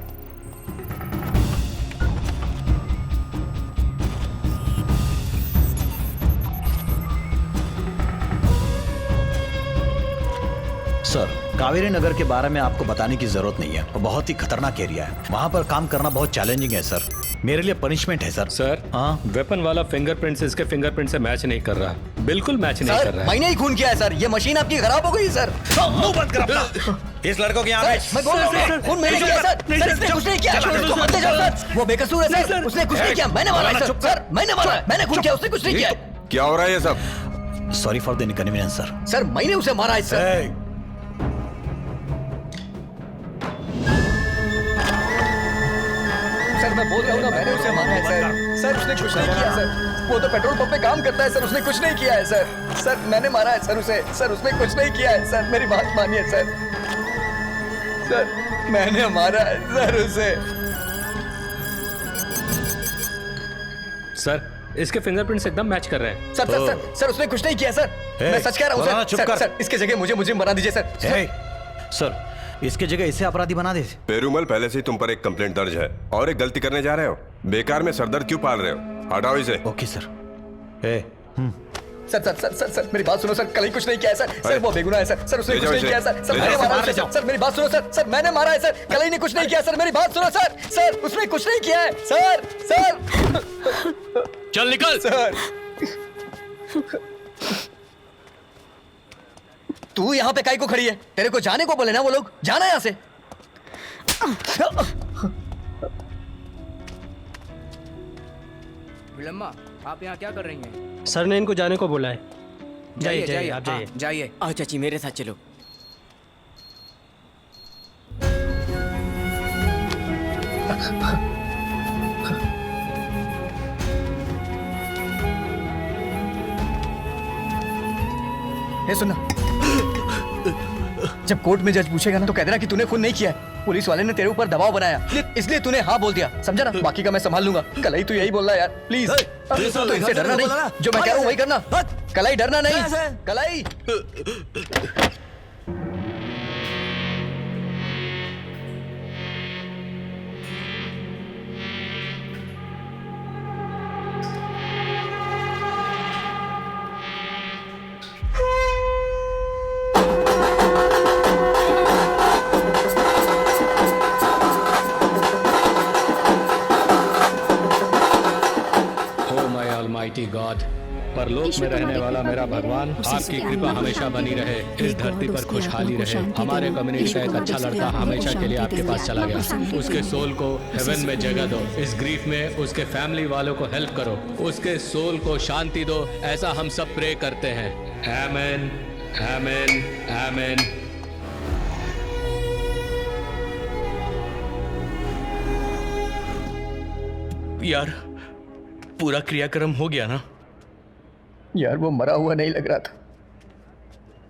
सर, कावेरी नगर के बारे में आपको बताने की जरूरत नहीं है। वो बहुत ही खतरनाक एरिया है। वहाँ पर काम करना बहुत चैलेंजिंग है सर। मेरे लिए पनिशमेंट है सर। सर, हाँ, वेपन वाला फिंगरप्रिंट इसके फिंगरप्रिंट से मैच नहीं कर रहा, बिल्कुल मैच नहीं कर रहा है। मैंने ही खून किया है सर। ये मशीन आपकी खराब हो गई सर। मुंह बंद कर अपना। इस लड़कों की यहाँ मैं बोल रहा हूँ, खून मैंने किया सर। सर इसने कुछ नहीं किया। इसको मत ले जाओ सर। वो बेकसूर है सर। उसने कुछ नहीं किया। मैंने मारा है सर। मैंने मारा है। मैंने खून किया, उसने कुछ नहीं किया। क्या हो रहा है ये सब? Sorry for the inconvenience sir. Sir मैंने उसे मारा है सर। सर मैं बोल रहा हूँ ना, मैंने उसे मारा है सर। सर उसने कुछ नहीं किया सर। वो तो पेट्रोल पंप पे काम करता है सर। उसने कुछ नहीं किया है सर। सर मैंने मारा है सर उसे। सर उसने कुछ नहीं किया है सर। मेरी बात मानिए सर। सर मैंने मारा है सर उसे। सर, इसके फिंगरप्रिंट्स एकदम मैच कर रहे हैं। सर उसने कुछ नहीं किया सर। मैं सच कह रहा हूँ सर। सर इसके जगह मुझे मरा दीजिए सर। सर इसके जगह इसे अपराधी बना दे। पेरूमल, पहले से ही तुम पर एक कंप्लेंट दर्ज है और एक गलती करने जा रहे हो। बेकार में सरदर्द क्यों पाल रहे हो? हटाओ इसे। Okay sir. सर मेरी बात सुनो सर। कल ही कुछ नहीं किया है सर। सर वो बेगुनाह है सर। सर उसने कुछ नहीं किया सर। सर मैंने मारा है सर। सर मेरी बात सुनो सर। सर मैंने मारा है सर। कल ही ने कुछ नहीं किया सर। मेरी बात सुनो सर। सर उसने कुछ नहीं किया है सर। चल निकल सर। तू यहाँ पे काई को खड़ी है? तेरे को जाने को बोले ना वो लोग। जाना यहाँ से। विलम्मा, आप यहाँ क्या कर रही हैं? सर ने इनको जाने को बोला है। जाइए, आप जाइए। जाइए। आओ चाची, मेरे साथ चलो। सुनना, जब कोर्ट में जज पूछेगा ना तो कह देना कि तूने खून नहीं किया है। पुलिस वाले ने तेरे ऊपर दबाव बनाया, इसलिए तूने हाँ बोल दिया, समझा ना? बाकी का मैं संभाल लूंगा। कलाई तू यही बोल रहा है यार, प्लीज। तो इनसे डरना नहीं, जो मैं कह रहा हूँ वही करना। कलाई डरना नहीं, कलाई। परलोक में रहने वाला मेरा भगवान, आपकी कृपा हमेशा बनी रहे, इस धरती पर खुशहाली रहे। हमारे कम्युनिटी का एक अच्छा लड़का हमेशा के लिए आपके पास चला गया, उसके सोल को हेवन में जगह दो। इस ग्रीफ में उसके फैमिली वालों को हेल्प करो, उसके सोल को शांति दो, ऐसा हम सब प्रे करते हैं। आमीन, आमीन, आमीन। यार पूरा क्रियाक्रम हो गया ना? यार वो मरा हुआ नहीं लग रहा था।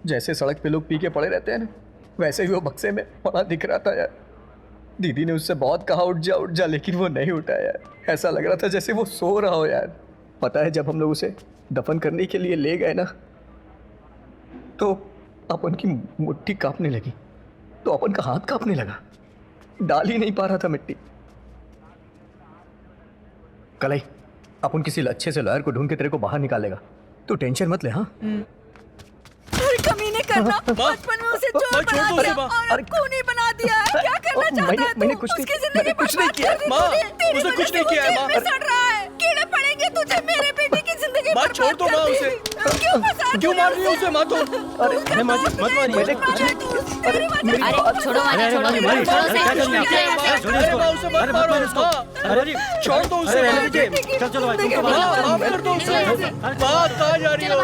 जैसे सड़क पे लोग पी के पड़े रहते हैं ना, वैसे ही वो बक्से में पड़ा दिख रहा था यार। दीदी ने उससे बहुत कहा उठ जा, लेकिन वो नहीं उठा यार। ऐसा लग रहा था जैसे वो सो रहा हो यार। पता है जब हम लोग उसे दफन करने के लिए ले गए ना, तो अपन की मुट्ठी कांपने लगी, तो अपन का हाथ कांपने लगा, डाल ही नहीं पा रहा था मिट्टी। कलाई, अपन किसी अच्छे से लॉयर को ढूंढ के तेरे को बाहर निकालेगा, तू टेंशन मत ले। हाँ कमीने करना, बचपन में उसे चोर बना दिया और खूनी बना दिया है। क्या करना चाहता है तू? मैंने कुछ नहीं किया माँ, उसे कुछ नहीं किया है माँ। सड़ रहा है, कीड़े पड़ेंगे तुझे। मेरे बेटे की जिंदगी माँ छोड़ दो माँ उसे। क्यों मार रही है उसे माँ? तो अरे मत मारिए। मैंने कुछ नहीं किया। अरे छोड़ो माँ, छोड़ो छोड़ दो उसे। चलो माफ कर दो उसे। माँ कहाँ जा रही हो?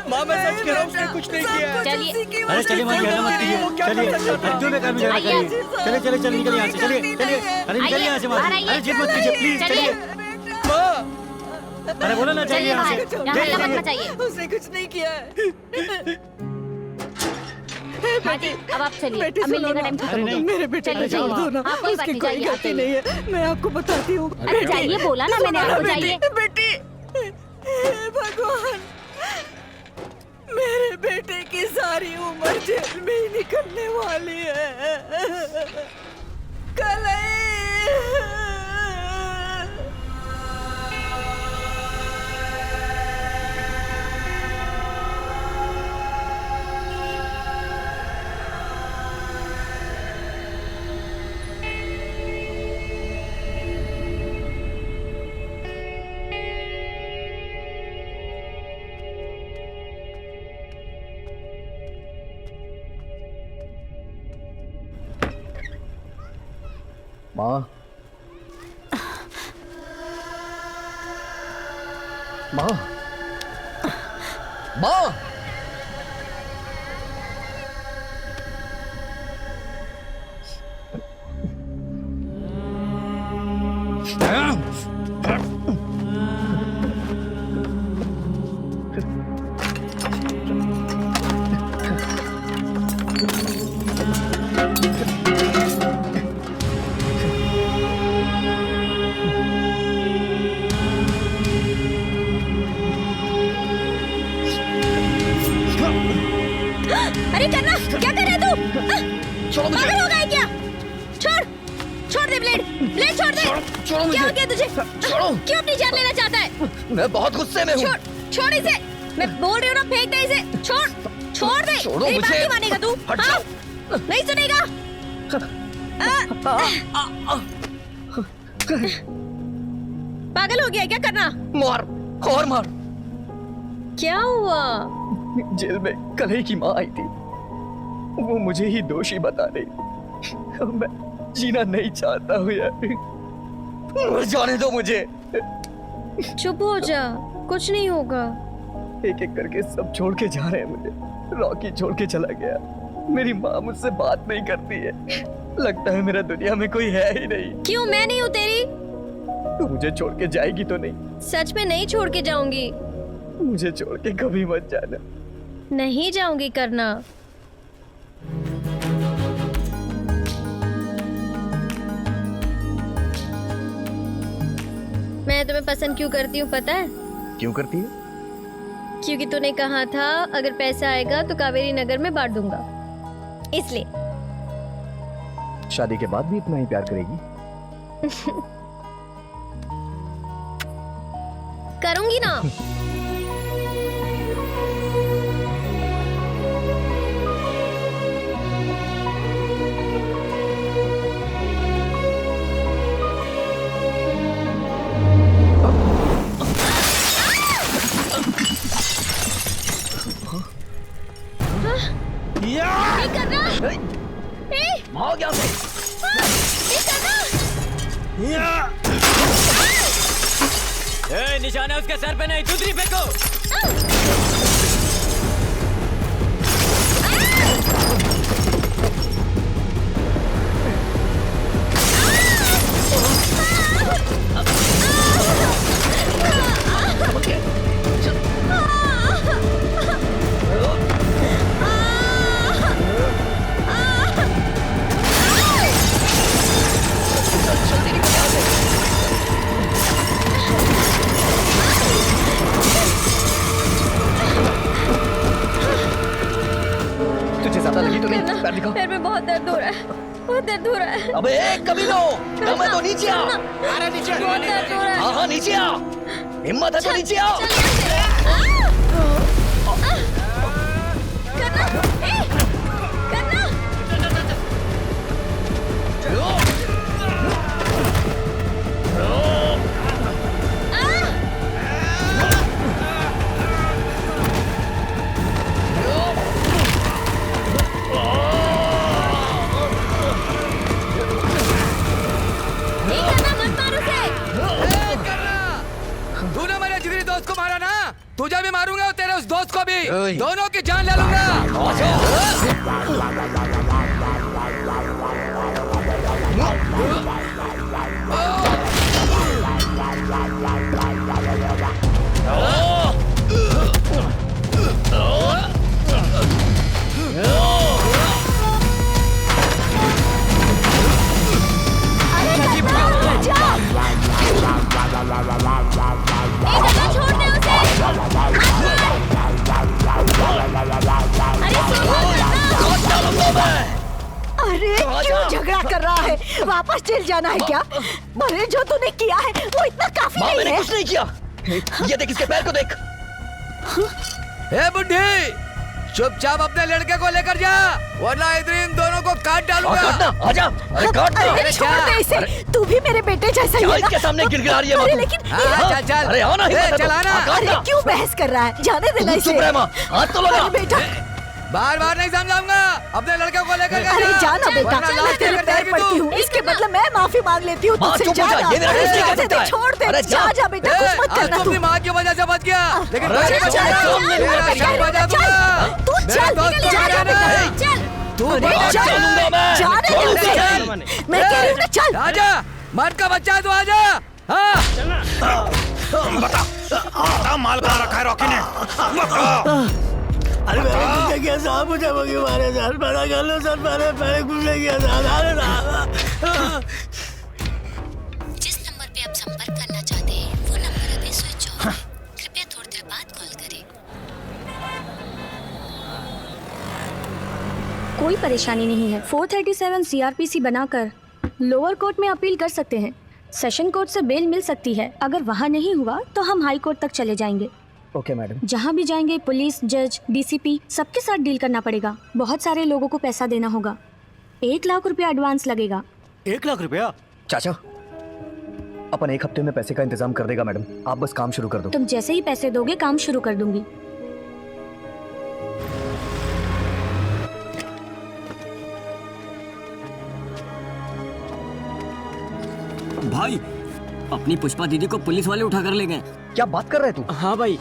माँ मैं सच कह रहा हूँ, उसने कुछ नहीं किया है। चलिए अरे चलिए मत कीजिए, चलिए जो मैं काम कर रही है। चलिए निकलिए यहाँ से, चलिए अरे निकलिए यहाँ से माँ। अरे जिद मत कीजिए प्लीज, चलिए। अरे बोलो ना, चलिए यहाँ से। उसने कुछ नहीं किया है। हाँ जी, अब आप चलिए, अब मिलने का टाइम खत्म हो गया। मेरे बेटे को छोड़ दो ना, हाँ, कोई बात उसकी नहीं, कोई जाइए, गलती आप नहीं है। मैं आपको बताती हूँ। अरे जाइए, बोला ना मैंने आपको, जाइए। बेटी, हे भगवान, मेरे बेटे की सारी उम्र जेल में ही निकलने वाली है। माँ, माँ, माँ, अरे करना, क्या कर रहा है तू? छोड़ो मुझे। पागल हो गया है क्या? छोड़ दे ब्लेड, छोड़ दे। छोड़ो मुझे। क्या हो गया तुझे? छोड़ो। क्यों अपनी जान लेना चाहता है? मैं बहुत गुस्से में हूँ। छोड़ इसे, मैं बोल रही हूँ ना, फेंक दे इसे। छोड़ दे। छोड़ो मेरी बात मुझे। नहीं मानेगा तू? हट हाँ? नहीं सुनेगा? पागल हो गया क्या? करना, मार और मार। क्या हुआ? जेल में कलई की माँ आई थी, वो मुझे ही दोषी बता रही। मैं जीना नहीं चाहता हूँ यार, जाने दो मुझे। चुप हो जा, कुछ नहीं होगा। एक एक करके सब छोड़ के जा रहे हैं मुझे। रॉकी छोड़ के चला गया, मेरी माँ मुझसे बात नहीं करती है, लगता है मेरा दुनिया में कोई है ही नहीं। क्यों, मैं नहीं हूँ तेरी? तू मुझे छोड़ के जाएगी तो नहीं? सच में नहीं छोड़ के जाऊंगी। मुझे छोड़ के कभी मत जाना। नहीं जाऊंगी करना। मैं तुम्हें पसंद क्यों करती हूँ पता है? क्यों करती है? क्योंकि तूने कहा था अगर पैसा आएगा तो कावेरी नगर में बांट दूंगा, इसलिए। शादी के बाद भी इतना ही प्यार करेगी? करूंगी ना। निशाना उसके सर पे नहीं, दूसरी फेंको। तुझे ज्यादा लगी तो नहीं? पैर दिखाओ। पैर में बहुत दर्द हो रहा है, बहुत दर्द हो रहा है। अबे कमीनो, दम है तो नीचे आ। अरे नीचे बहुत दर्द हो रहा है। हाँ हाँ नीचे आ, हिम्मत है तो नीचे आओ। तूने मेरे जिगरी दोस्त को मारा ना, तुझे भी मारूंगा और तेरे उस दोस्त को भी, दोनों की जान ले लूंगा। अरे क्यों झगड़ा कर रहा है? वापस जेल जाना है क्या? अरे जो तूने किया है वो इतना काफी नहीं है। मैंने कुछ नहीं किया। ये देख इसके पैर को देख। ए बुड्ढी, चुपचाप अपने लड़के को लेकर जा, वरना इधर इन दोनों को काट डालूंगा। काटना, आजा। अरे काटना। अरे छोड़ दे इसे, तू भी मेरे बेटे जैसा ही है ना? इसके सामने गिड़गिड़ा रही है। अरे लेकिन चल चल, अरे आओ ना, चल आना। अरे क्यों बहस कर रहा है? जाने देना इसे। चुप रह माँ, हाथ तो लगा। अरे बेटा, बार बार नहीं समझाऊंगा, अपने लड़के को लेकर जा। अरे जाना बेटा, मैं तेरे पैर पड़ती हूँ, इसके बदले मैं माफी मांग लेती हूँ तुझसे। जाना, अरे छोड़ दे, जा बेटा, कुछ मत करना तू। अपनी माँ की वजह से बच गया, लेकिन तू चल, जा जाने दे उसे। मैं कह रही हूँ ना, चल आजा, मर्द का बच्चा है तो आजा। हाँ बता माल कहाँ रखा है रॉकी ने? अरे मैंने क्या साहब, मुझे मगी मारे सर, पता कर लो सर, मैंने कुछ नहीं किया सर। जिस नंबर पे आप संपर्क करना चाहते हैं वो नंबर अभी स्विच ऑफ है, कृपया थोड़ी देर बाद कॉल करें। कोई परेशानी नहीं है। 437 सीआरपीसी बनाकर लोअर कोर्ट में अपील कर सकते हैं। सेशन कोर्ट से बेल मिल सकती है। अगर वहाँ नहीं हुआ तो हम हाई कोर्ट तक चले जाएंगे। Okay madam. जहाँ भी जाएंगे पुलिस, जज, डीसीपी सबके साथ डील करना पड़ेगा। बहुत सारे लोगों को पैसा देना होगा। 1 लाख रुपया एडवांस लगेगा। 1 लाख रुपया? चाचा, अपन 1 हफ्ते में पैसे का इंतजाम कर देगा मैडम, आप बस काम शुरू कर दो। तुम जैसे ही पैसे दोगे काम शुरू कर दूंगी। भाई, अपनी पुष्पा दीदी को पुलिस वाले उठा कर ले गए। क्या बात कर रहे तू? हाँ भाई।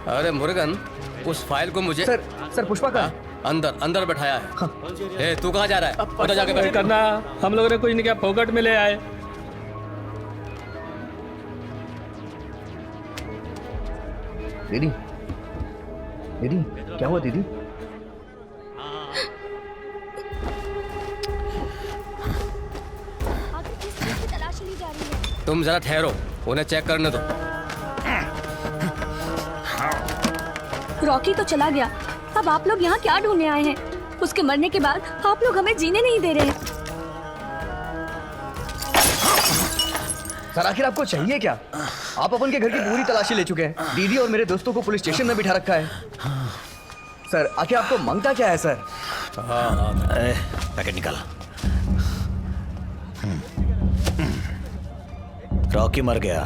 अरे मुर्गन, उस फाइल को मुझे सर पुष्पा का अंदर अंदर बैठाया है। हाँ। ए, तू कहाँ जा रहा है? उधर जाके बैठ। करना, हम लोगों ने कुछ नहीं किया, फोकट में ले आए। दीदी, दीदी क्या हुआ दीदी? तुम जरा ठहरो, उन्हें चेक करने दो। रॉकी तो चला गया, अब आप लोग यहाँ क्या ढूंढने आए हैं? उसके मरने के बाद आप लोग हमें जीने नहीं दे रहे हैं। सर आखिर आपको चाहिए क्या? आप अपन के घर की पूरी तलाशी ले चुके हैं, दीदी और मेरे दोस्तों को पुलिस स्टेशन में बिठा रखा है। सर आखिर आपको मांगता क्या है सर? पैकेट निकाला। रॉकी मर गया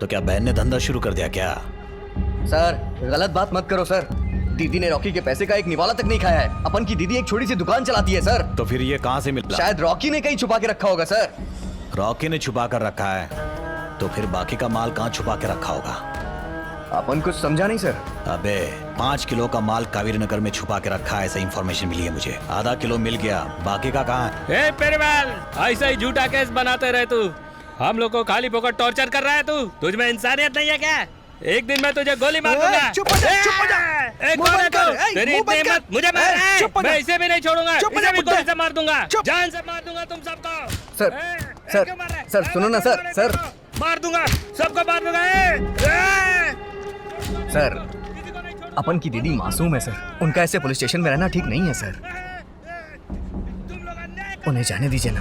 तो क्या बहन ने धंधा शुरू कर दिया क्या? सर गलत बात मत करो सर, दीदी ने रॉकी के पैसे का एक निवाला तक नहीं खाया है। अपन की दीदी एक छोटी सी दुकान चलाती है सर। तो फिर ये कहाँ से मिला? शायद रॉकी ने कहीं छुपा के रखा होगा सर। रॉकी ने छुपा कर रखा है तो फिर बाकी का माल कहाँ छुपा के रखा होगा? अपन कुछ समझा नहीं सर। अबे 5 किलो का माल कावेरी नगर में छुपा के रखा है, ऐसा इंफॉर्मेशन मिली है मुझे। आधा किलो मिल गया, बाकी का कहाँ है? ए पेरीवाल, ऐसा ही झूठा केस बनाते रहे तू। हम लोग को खाली फोकट टॉर्चर कर रहा है तू। तुझ में इंसानियत नहीं है क्या? एक दिन मैं तुझे गोली मार दूंगा। चुप हो जा, चुप हो जा। ए, कौन है तू? तेरी इतनी हिम्मत, मुझे मार रहा है। मैं इसे भी नहीं छोड़ूंगा, इसे भी गोली से मार दूंगा, जान से मार दूंगा तुम सबको। सर सर सुनो ना सर। सर मार दूंगा, सबको मार दूंगा। सर अपन की दीदी मासूम है सर, उनका ऐसे पुलिस स्टेशन में रहना ठीक नहीं है सर। उन्हें जाने दीजिए ना।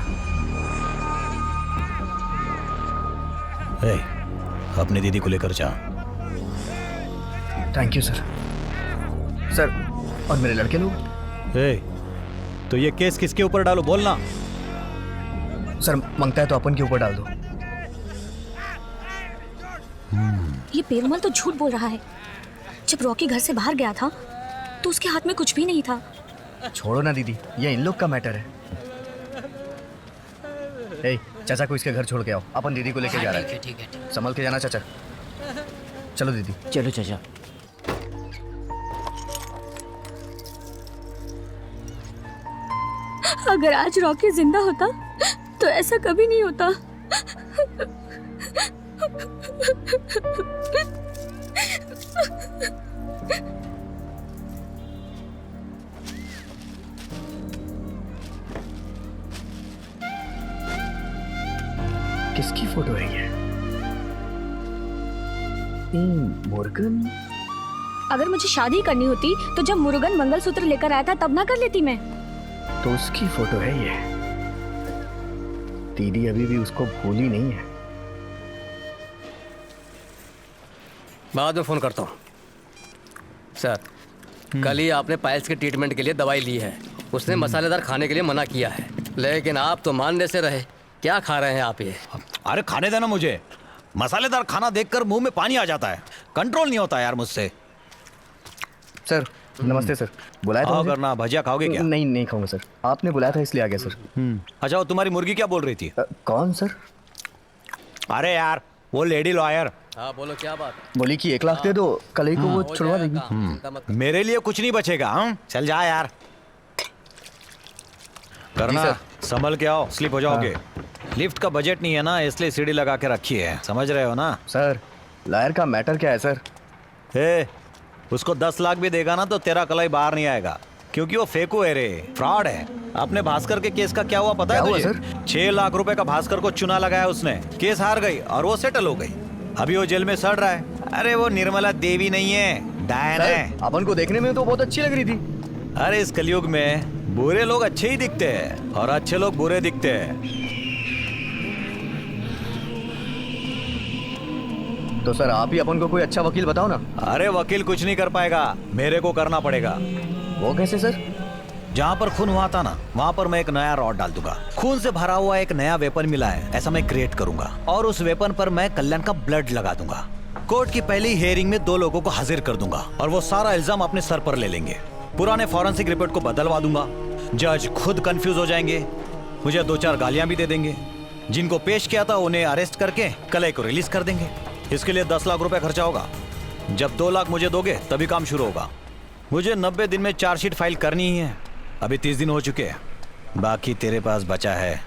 अपनी दीदी को लेकर जा। Thank you sir. सर और मेरे लड़के लोग? तो ये केस किसके ऊपर डालो, बोलना। सर मांगता है तो अपन के ऊपर डाल दो। ये पेरुमल तो झूठ बोल रहा है। जब रॉकी घर से बाहर गया था तो उसके हाथ में कुछ भी नहीं था। छोड़ो ना दीदी, ये इन लोग का मैटर है। चाचा को इसके घर छोड़ के आओ, अपन दीदी को लेके जा रहे हैं। ठीक है। संभल के जाना चाचा। चलो दीदी। चलो चाचा। अगर आज रॉकी जिंदा होता तो ऐसा कभी नहीं होता। किसकी फोटो है ये? मुरुगन? अगर मुझे शादी करनी होती तो जब मुरुगन मंगलसूत्र लेकर आया था तब ना कर लेती मैं। तो उसकी फोटो है ये। दीदी अभी भी उसको भूली नहीं है। बाद में फोन करता हूँ। सर कल ही आपने पायल्स के ट्रीटमेंट के लिए दवाई ली है। उसने मसालेदार खाने के लिए मना किया है, लेकिन आप तो मानने से रहे। क्या खा रहे हैं आप ये? अरे खाने देना मुझे। मसालेदार खाना देखकर मुंह में पानी आ जाता है, कंट्रोल नहीं होता यार मुझसे। सर नमस्ते सर। बुलाया था मुझे? करना भजिया खाओगे क्या? नहीं खाऊंगा सर। आपने बुलाया था इसलिए आ गया सर। अच्छा वो तुम्हारी मुर्गी क्या बोल रही थी? कौन सर? अरे यार वो लेडी लॉयर। हाँ बोलो क्या बात? बोली कि 1 लाख दे दो, कल ही को वो छुड़वा देगी। मेरे लिए कुछ नहीं बचेगा। हम चल जा यार। करना संभल के आओ, स्लिप हो जाओगे। लिफ्ट का बजट नहीं है ना, इसलिए सीढ़ी लगा के रखी है, समझ रहे हो ना? सर लायर का मैटर क्या है सर? उसको 10 लाख भी देगा ना तो तेरा कलाई बाहर नहीं आएगा, क्योंकि वो फेकू है रे, फ्रॉड है। अपने भास्कर के केस का क्या हुआ पता है तुझे? 6 लाख रुपए का भास्कर को चुना लगाया उसने, केस हार गई और वो सेटल हो गई। अभी वो जेल में सड़ रहा है। अरे वो निर्मला देवी नहीं है, डायन है। अपन को देखने में तो बहुत अच्छी लग रही थी। अरे इस कलयुग में बुरे लोग अच्छे ही दिखते हैं और अच्छे लोग बुरे दिखते हैं। तो सर आप ही अपन को कोई अच्छा वकील बताओ ना। अरे वकील कुछ नहीं कर पाएगा, मेरे को करना पड़ेगा। वो कैसे सर? जहाँ पर खून हुआ था ना, वहाँ पर मैं एक नया रॉड डाल दूंगा। खून से भरा हुआ एक नया वेपन मिला है, ऐसा मैं क्रिएट करूंगा और उस वेपन पर मैं कल्याण का ब्लड लगा दूंगा। कोर्ट की पहली हियरिंग में 2 लोगों को हाजिर कर दूंगा और वो सारा इल्जाम अपने सर पर ले लेंगे। पुराने फॉरेंसिक रिपोर्ट को बदलवा दूंगा। जज खुद कंफ्यूज हो जाएंगे, मुझे 2-4 गालियां भी दे देंगे। जिनको पेश किया था उन्हें अरेस्ट करके कल को रिलीज कर देंगे। इसके लिए 10 लाख रुपए खर्चा होगा। जब 2 लाख मुझे दोगे तभी काम शुरू होगा। मुझे 90 दिन में चार्जशीट फाइल करनी ही है। अभी 30 दिन हो चुके हैं, बाकी तेरे पास बचा है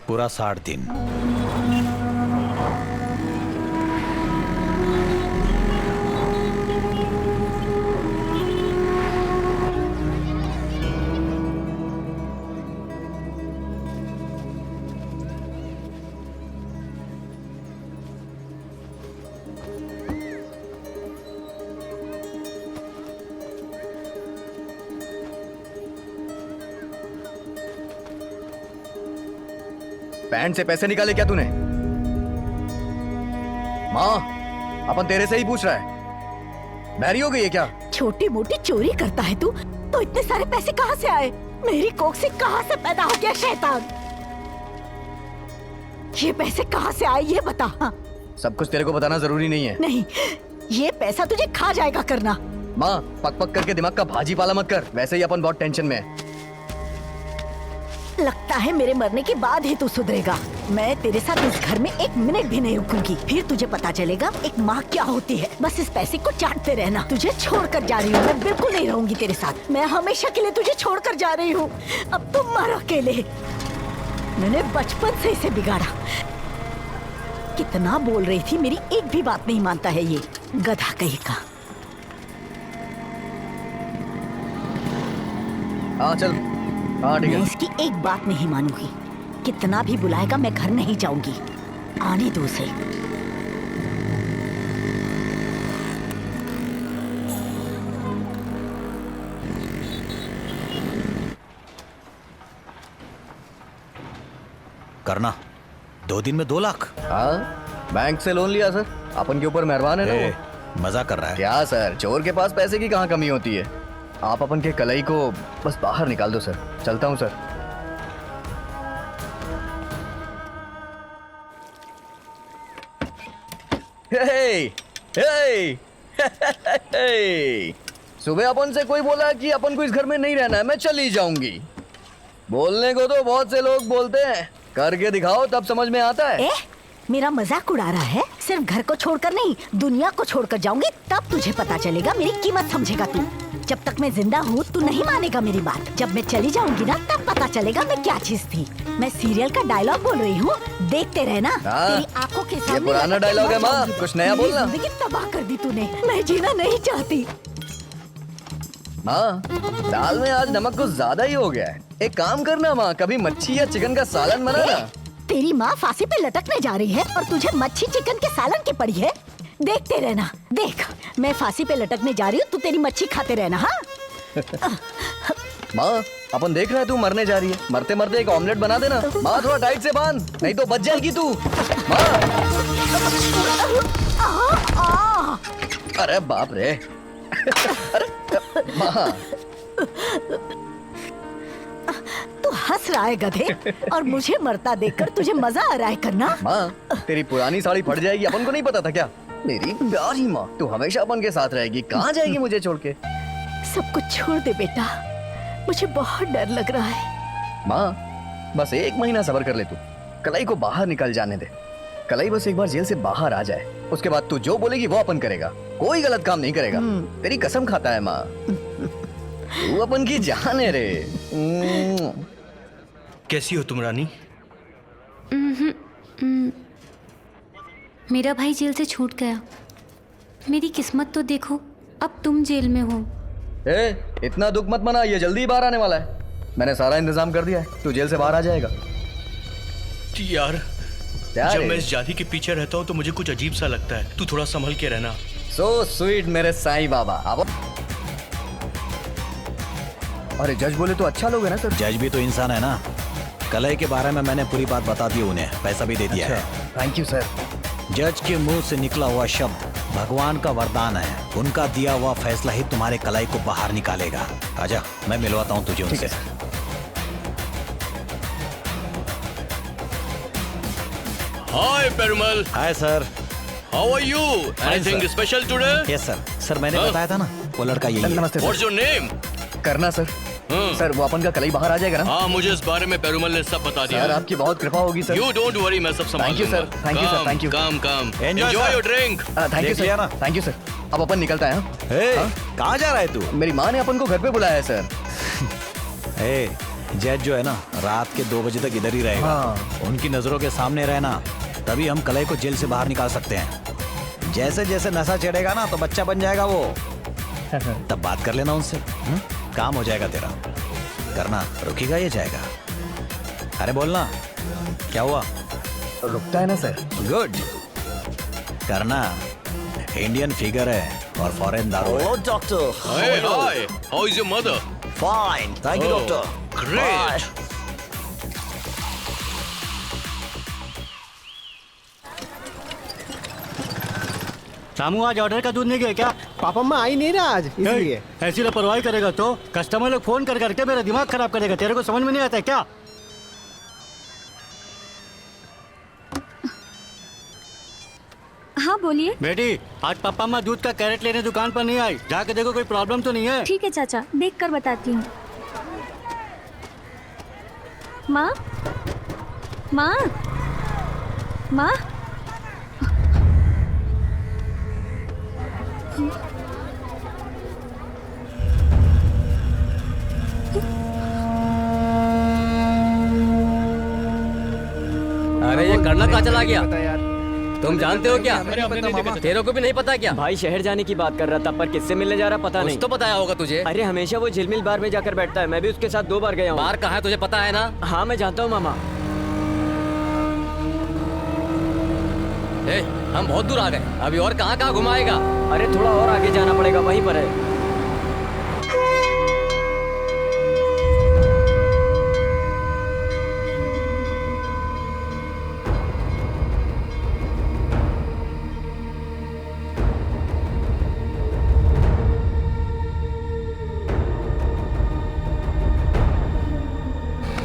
पूरा 60 दिन। पैंट से पैसे निकाले क्या तूने? माँ अपन तेरे से ही पूछ रहा है, बहरी हो गई है क्या? छोटी मोटी चोरी करता है तू, तो इतने सारे पैसे कहाँ से आए? मेरी कोख से कहाँ से पैदा हो गया शैतान? ये पैसे कहाँ से आए ये बता। हाँ। सब कुछ तेरे को बताना जरूरी नहीं है। नहीं, ये पैसा तुझे खा जाएगा करना। माँ पक पक करके दिमाग का भाजी पाला मत कर, वैसे ही अपन बहुत टेंशन में है। लगता है मेरे मरने के बाद ही तू सुधरेगा। मैं तेरे साथ इस घर में एक मिनट भी नहीं रुकूंगी, फिर तुझे पता चलेगा एक माँ क्या होती है। बस इस पैसे को चाटते रहना। तुझे छोड़ कर जा रही हूँ, मैं बिल्कुल नहीं रहूंगी तेरे साथ। मैं हमेशा के लिए तुझे छोड़ कर जा रही हूँ। अब तुम मर अकेले। मैंने बचपन से इसे बिगाड़ा। कितना बोल रही थी, मेरी एक भी बात नहीं मानता है ये गधा कहीं का। हाँ चल, हाँ ठीक है। मैं इसकी एक बात नहीं मानूंगी। कितना भी बुलाएगा मैं घर नहीं जाऊंगी। आने दो उसे। करना 2 दिन में 2 लाख। हाँ बैंक से लोन लिया सर, अपन के ऊपर मेहरबान है ना वो। मजाक कर रहा है क्या सर, चोर के पास पैसे की कहाँ कमी होती है। आप अपन के कलाई को बस बाहर निकाल दो सर। चलता हूँ सर। हे, हे, हे, सुबह अपन से कोई बोला कि अपन को इस घर में नहीं रहना है, मैं चली जाऊंगी। बोलने को तो बहुत से लोग बोलते हैं, करके दिखाओ तब समझ में आता है। मेरा मजाक उड़ा रहा है? सिर्फ घर को छोड़कर नहीं, दुनिया को छोड़कर जाऊंगी, तब तुझे पता चलेगा, मेरी कीमत समझेगा तू। जब तक मैं जिंदा हूँ तू नहीं मानेगा मेरी बात। जब मैं चली जाऊंगी ना, तब पता चलेगा मैं क्या चीज थी। मैं सीरियल का डायलॉग बोल रही हूँ, देखते रहना। तेरी आंखों के सामने ये पुराना डायलॉग है माँ, कुछ नया बोलना। जिंदगी तबाह कर दी तूने, मैं जीना नहीं चाहती। माँ दाल में आज नमक कुछ ज्यादा ही हो गया है। एक काम करना माँ, कभी मच्छी या चिकन का सालन बनाना। तेरी माँ फांसी पे लटकने जा रही है और तुझे मच्छी चिकन के सालन की पड़ी है। देखते रहना, देख मैं फांसी पे लटकने जा रही हूँ, तू तेरी मच्छी खाते रहना। हाँ माँ अपन देख रहे हैं तू मरने जा रही है, मरते मरते एक ऑमलेट बना देना। माँ थोड़ा टाइट से बांध, नहीं तो बच जाएगी तू। माँ अरे बाप रे। अरे माँ तू हंस रहा है गधे, और मुझे मरता देखकर तुझे मजा आ रहा है करना। माँ तेरी पुरानी साड़ी फट जाएगी, अपन को नहीं पता था क्या? मेरी प्यारी माँ, तू हमेशा अपन के साथ रहेगी, कहाँ जाएगी मुझे छोड़ के? सब कुछ छोड़ दे बेटा, मुझे बहुत डर लग रहा है। माँ बस 1 महीना सब्र कर ले तू, कलाई को बाहर निकल जाने दे। कलाई बस एक बार जेल से बाहर आ जाए, उसके बाद तू जो बोलेगी वो अपन करेगा, कोई गलत काम नहीं करेगा। तेरी कसम खाता है माँ, तू अपन की जान है रे। कैसी हो तुम रानी? मेरा भाई जेल से छूट गया। मेरी किस्मत तो देखो, अब तुम जेल में हो। इतना दुख मत मना, ये जल्दी बाहर आने वाला है। मैंने सारा इंतजाम कर दिया है, तू जेल से बाहर आ जाएगा। यार जब मैं इस जाति के पीछे रहता हूँ तो मुझे कुछ अजीब सा लगता है, तू थोड़ा संभल के रहना। सो स्वीट मेरे साईं बाबा। अब अरे जज बोले तो अच्छा लोग है ना सर? जज भी तो इंसान है ना। कलाई के बारे में मैंने पूरी बात बता दी उन्हें, पैसा भी दे दिया है। Thank you sir. जज के मुंह से निकला हुआ शब्द भगवान का वरदान है, उनका दिया हुआ फैसला ही तुम्हारे कलाई को बाहर निकालेगा। आजा मैं मिलवाता हूँ तुझे उनसे। Hi Perumal. Hi sir. How are you? Anything special today? Yes sir. Sir मैंने बताया था ना वो लड़का यही है। नमस्ते। What's your name? करना सर। सर वो अपन का कलाई बाहर आ जाएगा ना? हाँ मुझे इस बारे में पेरुमल ने सब बता दिया। सर आपकी बहुत कृपा होगी सर। यू डोंट वरी, मैं सब संभाल लूंगा। Thank you sir, thank you sir, thank you. काम काम enjoy your drink. Thank you sir, thank you sir. अब अपन निकलता है। कहाँ जा रहा है तू? मेरी माँ ने अपन को घर पे बुलाया है सर। जज जो है ना रात के 2 बजे तक इधर ही रहेगा। उनकी नजरों के सामने रहना, तभी हम कलाई को जेल से बाहर निकाल सकते हैं। जैसे जैसे नशा चढ़ेगा ना तो बच्चा बन जाएगा वो, तब बात कर लेना उनसे। काम हो जाएगा तेरा। करना रुकेगा ये जाएगा। अरे बोलना क्या हुआ? रुकता है ना सर? गुड। करना इंडियन फिगर है और फॉरेन दारू है। Doctor. Hey, hi. How is your mother? Fine. Thank you, doctor. Great. सामू आज ऑर्डर का दूध नहीं गया क्या? पापा मैं आई नहीं रहा आज, इसलिए। ऐसी लापरवाही करेगा तो कस्टमर लोग फोन कर करके मेरा दिमाग खराब करेगा। तेरे को समझ में नहीं आता है क्या? हाँ हाँ बोलिए। बेटी, आज पापा माँ दूध का कैरेट लेने दुकान पर नहीं आई, जाके देखो कोई प्रॉब्लम तो नहीं है। ठीक है चाचा, देख कर बताती हूँ। माँ, माँ, माँ। अरे ये करना कहाँ चला गया? तुम जानते हो क्या? तेरे को भी नहीं पता क्या? भाई शहर जाने की बात कर रहा था, पर किससे मिलने जा रहा पता नहीं। तो बताया होगा तुझे। अरे हमेशा वो झिलमिल बार में जाकर बैठता है, मैं भी उसके साथ 2 बार गया हूँ। बार कहाँ है तुझे पता है ना? हाँ मैं जानता हूँ मामा। हम बहुत दूर आ गए, अभी और कहाँ कहाँ घुमाएगा? अरे थोड़ा और आगे जाना पड़ेगा, वहीं पर है।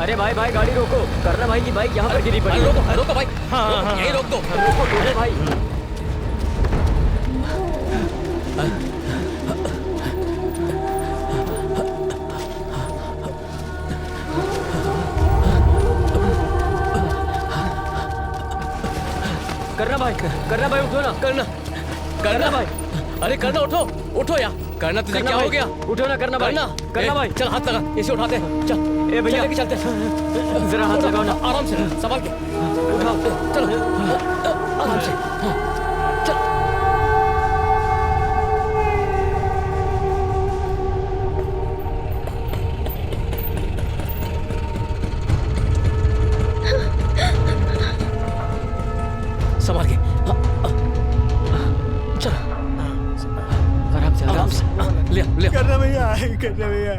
अरे भाई भाई गाड़ी रोको, करना भाई की बाइक यहाँ पर गिरी पड़ी। रोको भाई। हाँ, यही रोक दो। अरे भाई करना भाई उठो ना, करना भाई। अरे करना उठो, उठो यार। करना तुझे क्या हो गया? उठो ना करना भाई। करना भाई चल हाथ लगा, इसे उठाते हैं। चल ए भैया लेके चलते हैं। जरा हाथ लगाओ ना, आराम से संभाल के उठाओ। चलो आराम से। चल संभाल के। चल आराम से ले। करना भैया, करना भैया।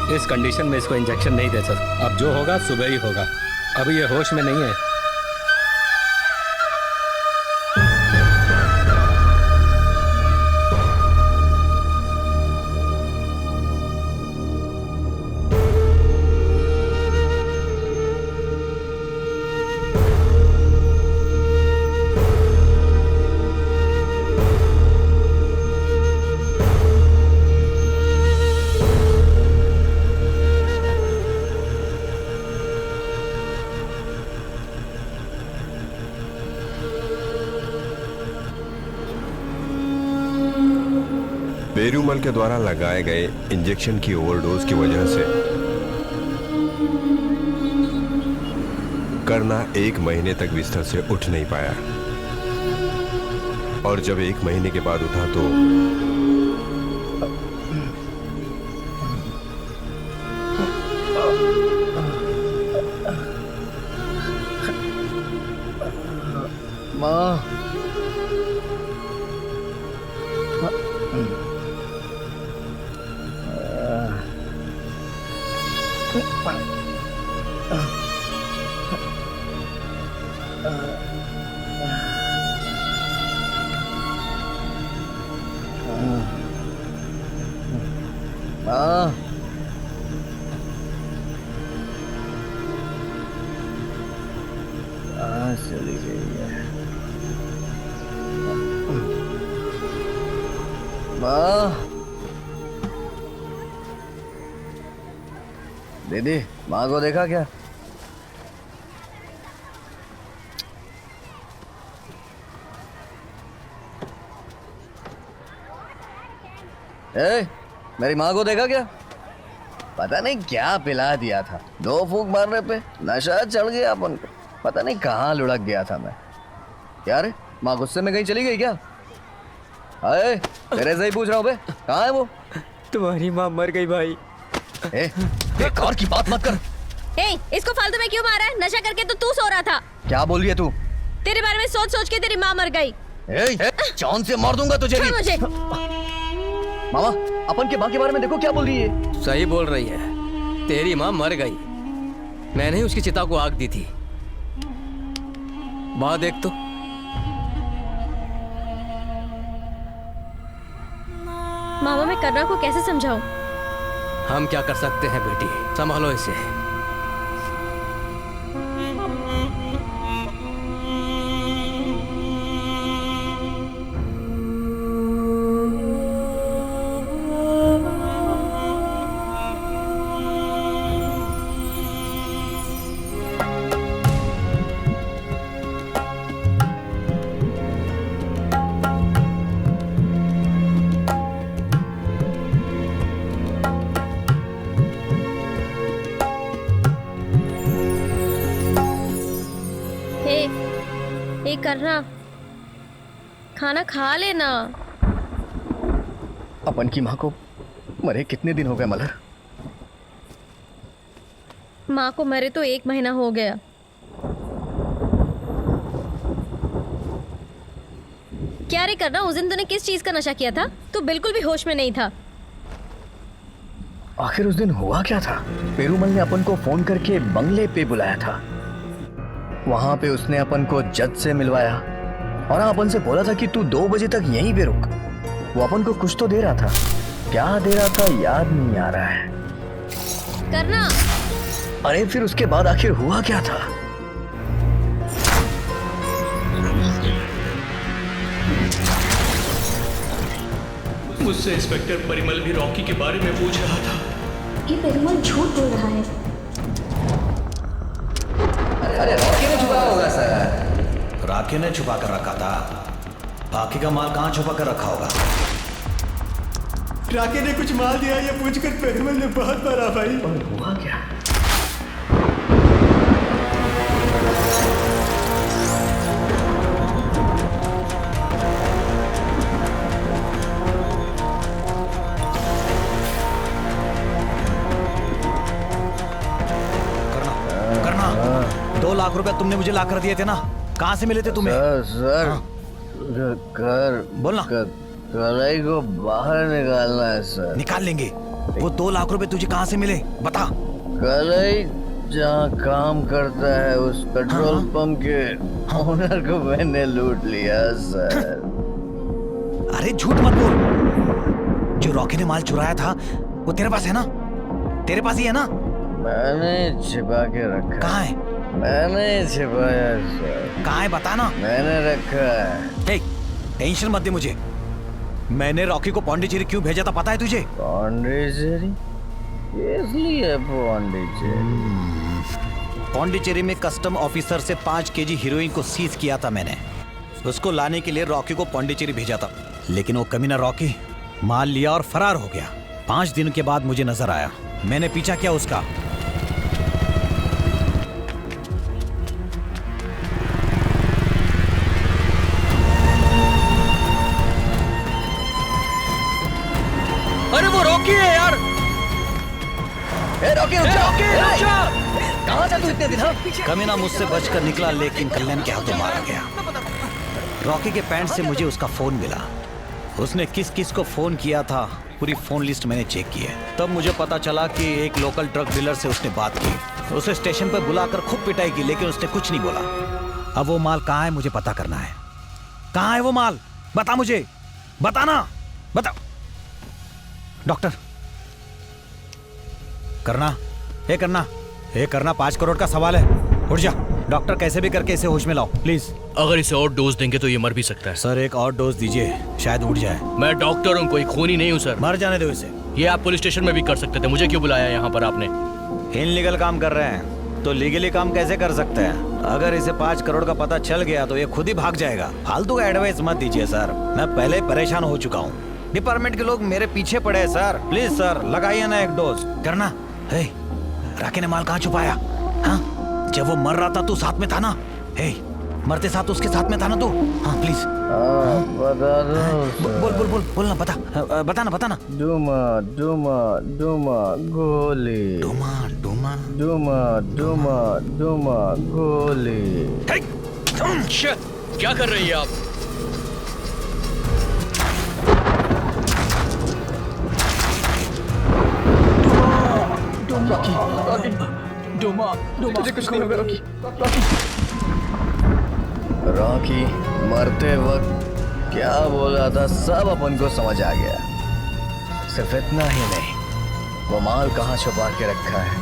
इस कंडीशन में इसको इंजेक्शन नहीं दे सकता। अब जो होगा सुबह ही होगा, अभी ये होश में नहीं है। पेरूमल के द्वारा लगाए गए इंजेक्शन की ओवरडोज की वजह से करना 1 महीने तक बिस्तर से उठ नहीं पाया, और जब 1 महीने के बाद उठा तो माँ, चली गई है माँ। दीदी, माँ को देखा क्या? मेरी माँ को देखा क्या? पता नहीं क्या पिला दिया था, 2 फूंक मारने पे नशा चढ़ गया अपन को। पता नहीं कहाँ लुढ़क गया था मैं। क्या रे, माँ गुस्से में कहीं चली गई क्या? अरे तेरे से ही पूछ रहा हूँ बे, कहाँ है वो? तुम्हारी माँ मर गई भाई। बेकार की बात मत कर। इसको फालतू में क्यों मारा है? नशा करके तो तू सो रहा था। क्या बोल रही है तू? तेरे बारे में सोच सोच के तेरी माँ मर गई। जान से मार दूंगा तुझे भी। मुझे मामा, अपन के माँ के बारे में देखो क्या बोल रही है। सही बोल रही है, तेरी माँ मर गई। मैंने ही उसकी चिता को आग दी थी। माँ देख तो। मामा, मैं करना को कैसे समझाऊं? हम क्या कर सकते हैं बेटी, संभालो इसे। करना, खाना खा लेना। अपन की माँ को मरे कितने दिन हो गए मलर? माँ को मरे तो 1 महीना हो गया। क्या रे करना, उस दिन तूने किस चीज का नशा किया था? तू बिल्कुल भी होश में नहीं था। आखिर उस दिन हुआ क्या था? पेरूमल ने अपन को फोन करके बंगले पे बुलाया था। वहां पे उसने अपन को जज से मिलवाया और अपन से बोला था कि तू 2 बजे तक यहीं पे रुक। वो अपन को कुछ तो दे रहा था, क्या दे रहा था याद नहीं आ रहा है। करना। अरे फिर उसके बाद आखिर हुआ क्या था? मुझसे इंस्पेक्टर परिमल भी रॉकी के बारे में पूछ रहा था। ये परिमल झूठ बोल रहा है। अरे रॉकी ने छुपाया होगा सर। रॉकी ने छुपा कर रखा था, बाकी का माल कहाँ छुपा कर रखा होगा? रॉकी ने कुछ माल दिया ये पूछकर पेरूमल ने बहुत मारा भाई। और हुआ क्या? करना 2 लाख रुपए तुमने मुझे ला कर दिए थे ना, कहाँ से मिले थे तुम्हें? सर कर बोलना। कलाई को बाहर निकालना है सर। निकाल लेंगे। वो 2 लाख रुपए तुझे कहाँ से मिले बता। कलाई जहाँ काम करता है उस पेट्रोल पंप के ओनर को मैंने लूट लिया सर। अरे झूठ मत बोल। जो रॉकी ने माल चुराया था वो तेरे पास है ना? तेरे पास ही है ना? मैंने छिपा के रखा। कहाँ है? मैंने छिपाया सर। कहाँ है बता ना। मैंने रखा है। टेंशन मत दे मुझे। मैंने रॉकी को पौंडीचेरी क्यों भेजा था पता है तुझे? पौंडीचेरी? इसलिए पौंडीचेरी में कस्टम ऑफिसर से 5 केजी हीरोइन को सीज किया था मैंने। उसको लाने के लिए रॉकी को पौंडीचेरी भेजा था, लेकिन वो कमीना रॉकी माल लिया और फरार हो गया। 5 दिन के बाद मुझे नजर आया, मैंने पीछा किया उसका। अरे वो रॉकी है यार। रॉकी रुक जा। कहाँ था तू इतने दिन? कमीना मुझसे बचकर निकला लेकिन कल्याण के हाथों मारा गया। रॉकी के पैंट से मुझे उसका फोन मिला। उसने किस किस को फोन किया था पूरी फोन लिस्ट मैंने चेक की है। तब मुझे पता चला कि एक लोकल ड्रग डीलर से उसने बात की। उसे स्टेशन पर बुलाकर खूब पिटाई की लेकिन उसने कुछ नहीं बोला। अब वो माल कहाँ है मुझे पता करना है। कहाँ है वो माल? बता मुझे, बताना, बता। डॉक्टर करना, हे करना 5 करोड़ का सवाल है, उठ जा। डॉक्टर कैसे भी करके इसे होश में लाओ प्लीज। अगर इसे और डोज देंगे तो ये मर भी सकता है। सर एक और डोज दीजिए, शायद उठ जाए। मैं डॉक्टर हूँ, कोई खूनी नहीं हूँ सर। मर जाने दो इसे। ये आप पुलिस स्टेशन में भी कर सकते थे, मुझे क्यों बुलाया यहाँ पर आपने? इनलीगल काम कर रहे हैं तो लीगली काम कैसे कर सकते हैं? अगर इसे 5 करोड़ का पता चल गया तो ये खुद ही भाग जाएगा। फालतू का एडवाइस मत दीजिए सर, मैं पहले परेशान हो चुका हूँ। डिपार्टमेंट के लोग मेरे पीछे पड़े हैं सर। प्लीज सर लगाइए ना एक डोज। करना। राकी ने माल कहाँ छुपाया? हाँ? जब वो मर रहा था तू साथ में था ना? मरते साथ उसके साथ में था ना तू? हाँ प्लीज। बोल बोल बोल बोल ना, बता ना। डूमा डूमा डूमा गोली। डूमा डूमा डूमा डूमा डूमा गोली। क्या कर रही है आप? मुझे कुछ नहीं होगा रॉकी मरते वक्त क्या बोला था सब अपन को समझ आ गया। सिर्फ इतना ही नहीं, वो माल कहाँ छुपा के रखा है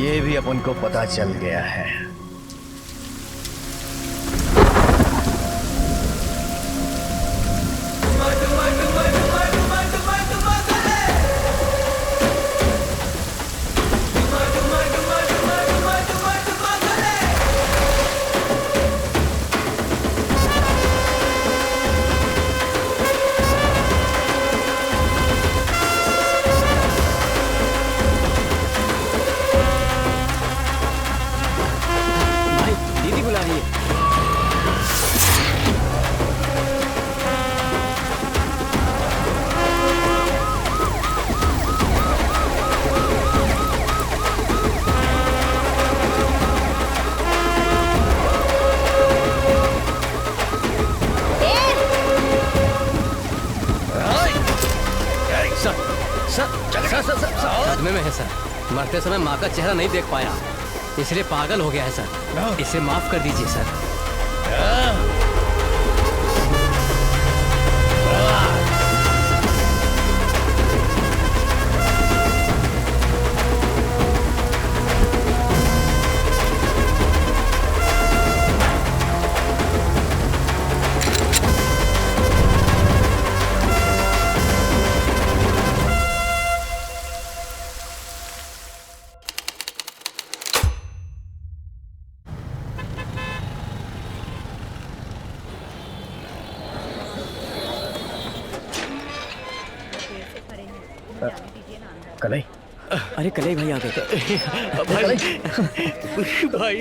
ये भी अपन को पता चल गया है। सदमे में है सर, मरते समय माँ का चेहरा नहीं देख पाया इसलिए पागल हो गया है सर, इसे माफ कर दीजिए सर। कलई, अरे कलई भाई आ गए। भाई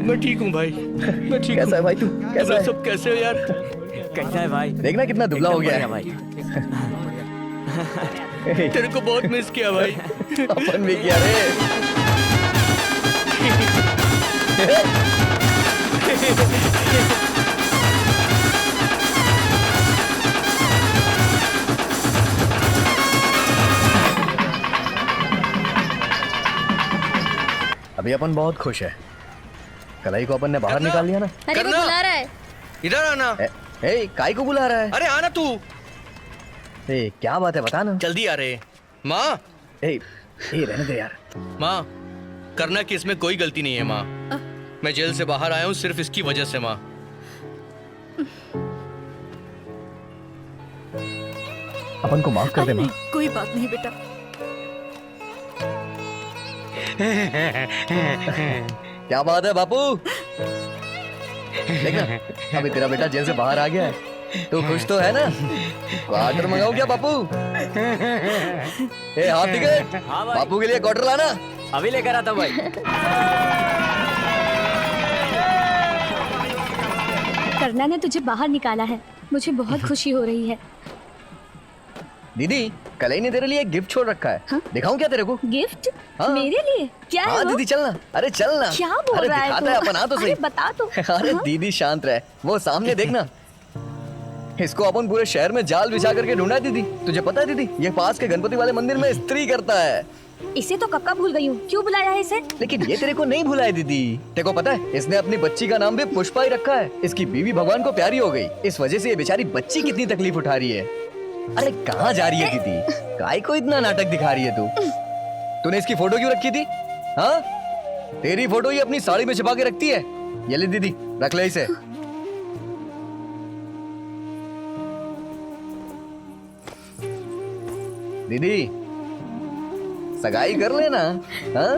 मैं ठीक हूँ भाई, मैं ठीक हूँ। कैसा है भाई तू? कैसा है? सब कैसे हो यार? कैसा है भाई? देखना कितना दुबला हो गया है भाई। तेरे को बहुत मिस किया भाई। अपन भी किया रे। अभी अपन बहुत खुश है। कलाई को अपन ने बाहर निकाल लिया ना। अरे वो बुला रहा है। इधर आना। ए, काई को बुला रहा है? अरे आना तू। ए, क्या बात है बता ना। जल्दी आ रहे। माँ। रहने दे यार। माँ, करना कि इसमें कोई गलती नहीं है माँ। मैं जेल से बाहर आया हूँ सिर्फ इसकी वजह से माँ। अपन को माफ कर दे माँ। कोई बात नहीं बेटा। क्या बात है बापू? देखना अभी तेरा बेटा जेल से बाहर आ गया है। तू खुश तो है ना? क्वार्टर मंगाओ क्या बापू? Half ticket. हाँ भाई। बापू के लिए क्वार्टर लाना। अभी लेकर आता भाई। करना ने तुझे बाहर निकाला है, मुझे बहुत खुशी हो रही है। दीदी, कलई ने तेरे लिए एक गिफ्ट छोड़ रखा है। हाँ? दिखाऊं क्या तेरे को? गिफ्ट? हाँ? मेरे लिए? क्या है वो? दीदी चलना। अरे चलना। क्या बोल रहा है दिखाता है अपन। आ तो सही। अरे बता तो। अरे दीदी शांत रहे, वो सामने देखना। इसको अपन पूरे शहर में जाल बिछा करके ढूंढा है दीदी। तुझे पता है दीदी, ये पास के गणपति वाले मंदिर में स्त्री करता है। इसे तो कक्का भूल गई हूँ, क्यों बुलाया है इसे? लेकिन ये तेरे को नहीं भुलाया दीदी। तेरे को पता है इसने अपनी बच्ची का नाम भी पुष्पा ही रखा है। इसकी बीवी भगवान को प्यारी हो गई, इस वजह से ये बेचारी बच्ची कितनी तकलीफ उठा रही है। अरे कहाँ जा रही है दीदी? काय को इतना नाटक दिखा रही है तू? तूने इसकी फोटो क्यों रखी थी? हाँ, तेरी फोटो ही अपनी साड़ी में छिपा के रखती है। ये ले दीदी, रख ले इसे। दीदी सगाई कर लेना। हाँ?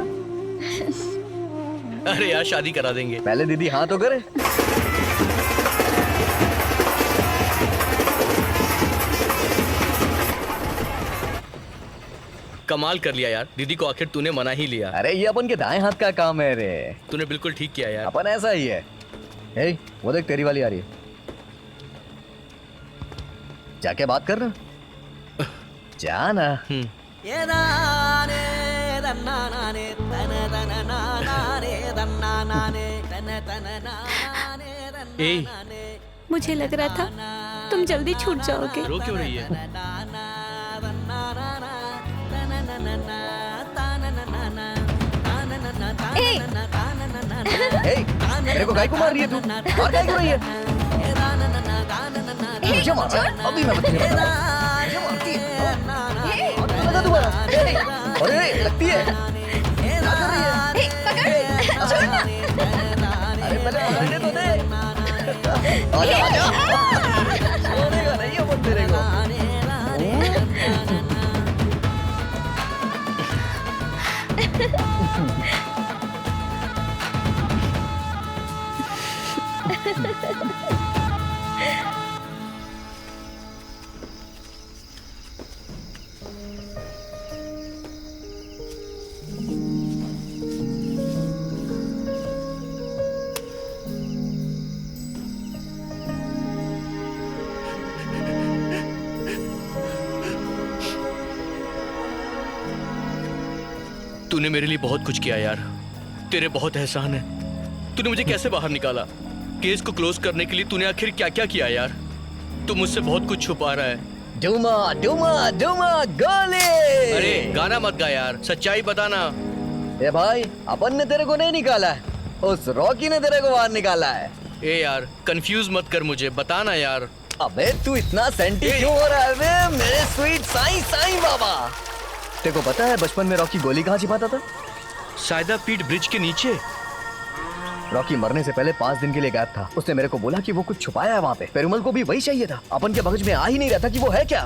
अरे यार शादी करा देंगे। पहले दीदी हाँ तो करे। कमाल कर लिया यार, दीदी को आखिर तूने मना ही लिया। अरे ये अपन के दाएं हाथ का काम है रे। तूने बिल्कुल ठीक किया यार। अपन ऐसा ही है। हे, वो देख तेरी वाली आ रही है। जाके बात कर ना। जा ना। मुझे लग रहा था तुम जल्दी छूट जाओगे। रो क्यों रही है? मेरे को गाय को मार रही है तू? और गाय क्यों रही है? मुझे मार रहा है? अभी मैं तुझे बताऊं। मुझे मारती है। और क्यों लगा दोबारा? अरे लगती है। क्या कर रही है? छोड़ना। अरे पहले पकड़ने तो दे। आजा आजा। छोड़ेगा नहीं है वो तेरे को। तूने मेरे लिए बहुत कुछ किया यार। तेरे बहुत एहसान है। तूने मुझे कैसे बाहर निकाला? केस को क्लोज करने के लिए तूने आखिर क्या क्या किया यार? तू मुझसे बहुत कुछ छुपा रहा है। डूमा डूमा डूमा गोली। अरे गाना मत गा यार, सच्चाई बताना। ए भाई, अपन ने तेरे को नहीं निकाला है, उस रॉकी ने तेरे को बाहर निकाला है। ए यार, कंफ्यूज मत कर मुझे, बताना यार। अबे तू इतना सेंटी क्यों हो रहा है बे, मेरे स्वीट साईं साईं बाबा? तेरे को पता है बचपन में रॉकी गोली कहाँ छिपाता था? सायदा पीठ ब्रिज के नीचे। रॉकी मरने से पहले 5 दिन के लिए गायब था। उसने मेरे को बोला कि वो कुछ छुपाया है वहाँ पे। पेरुमल को भी वही चाहिए था। अपन के मगज में आ ही नहीं रहा था कि वो है क्या।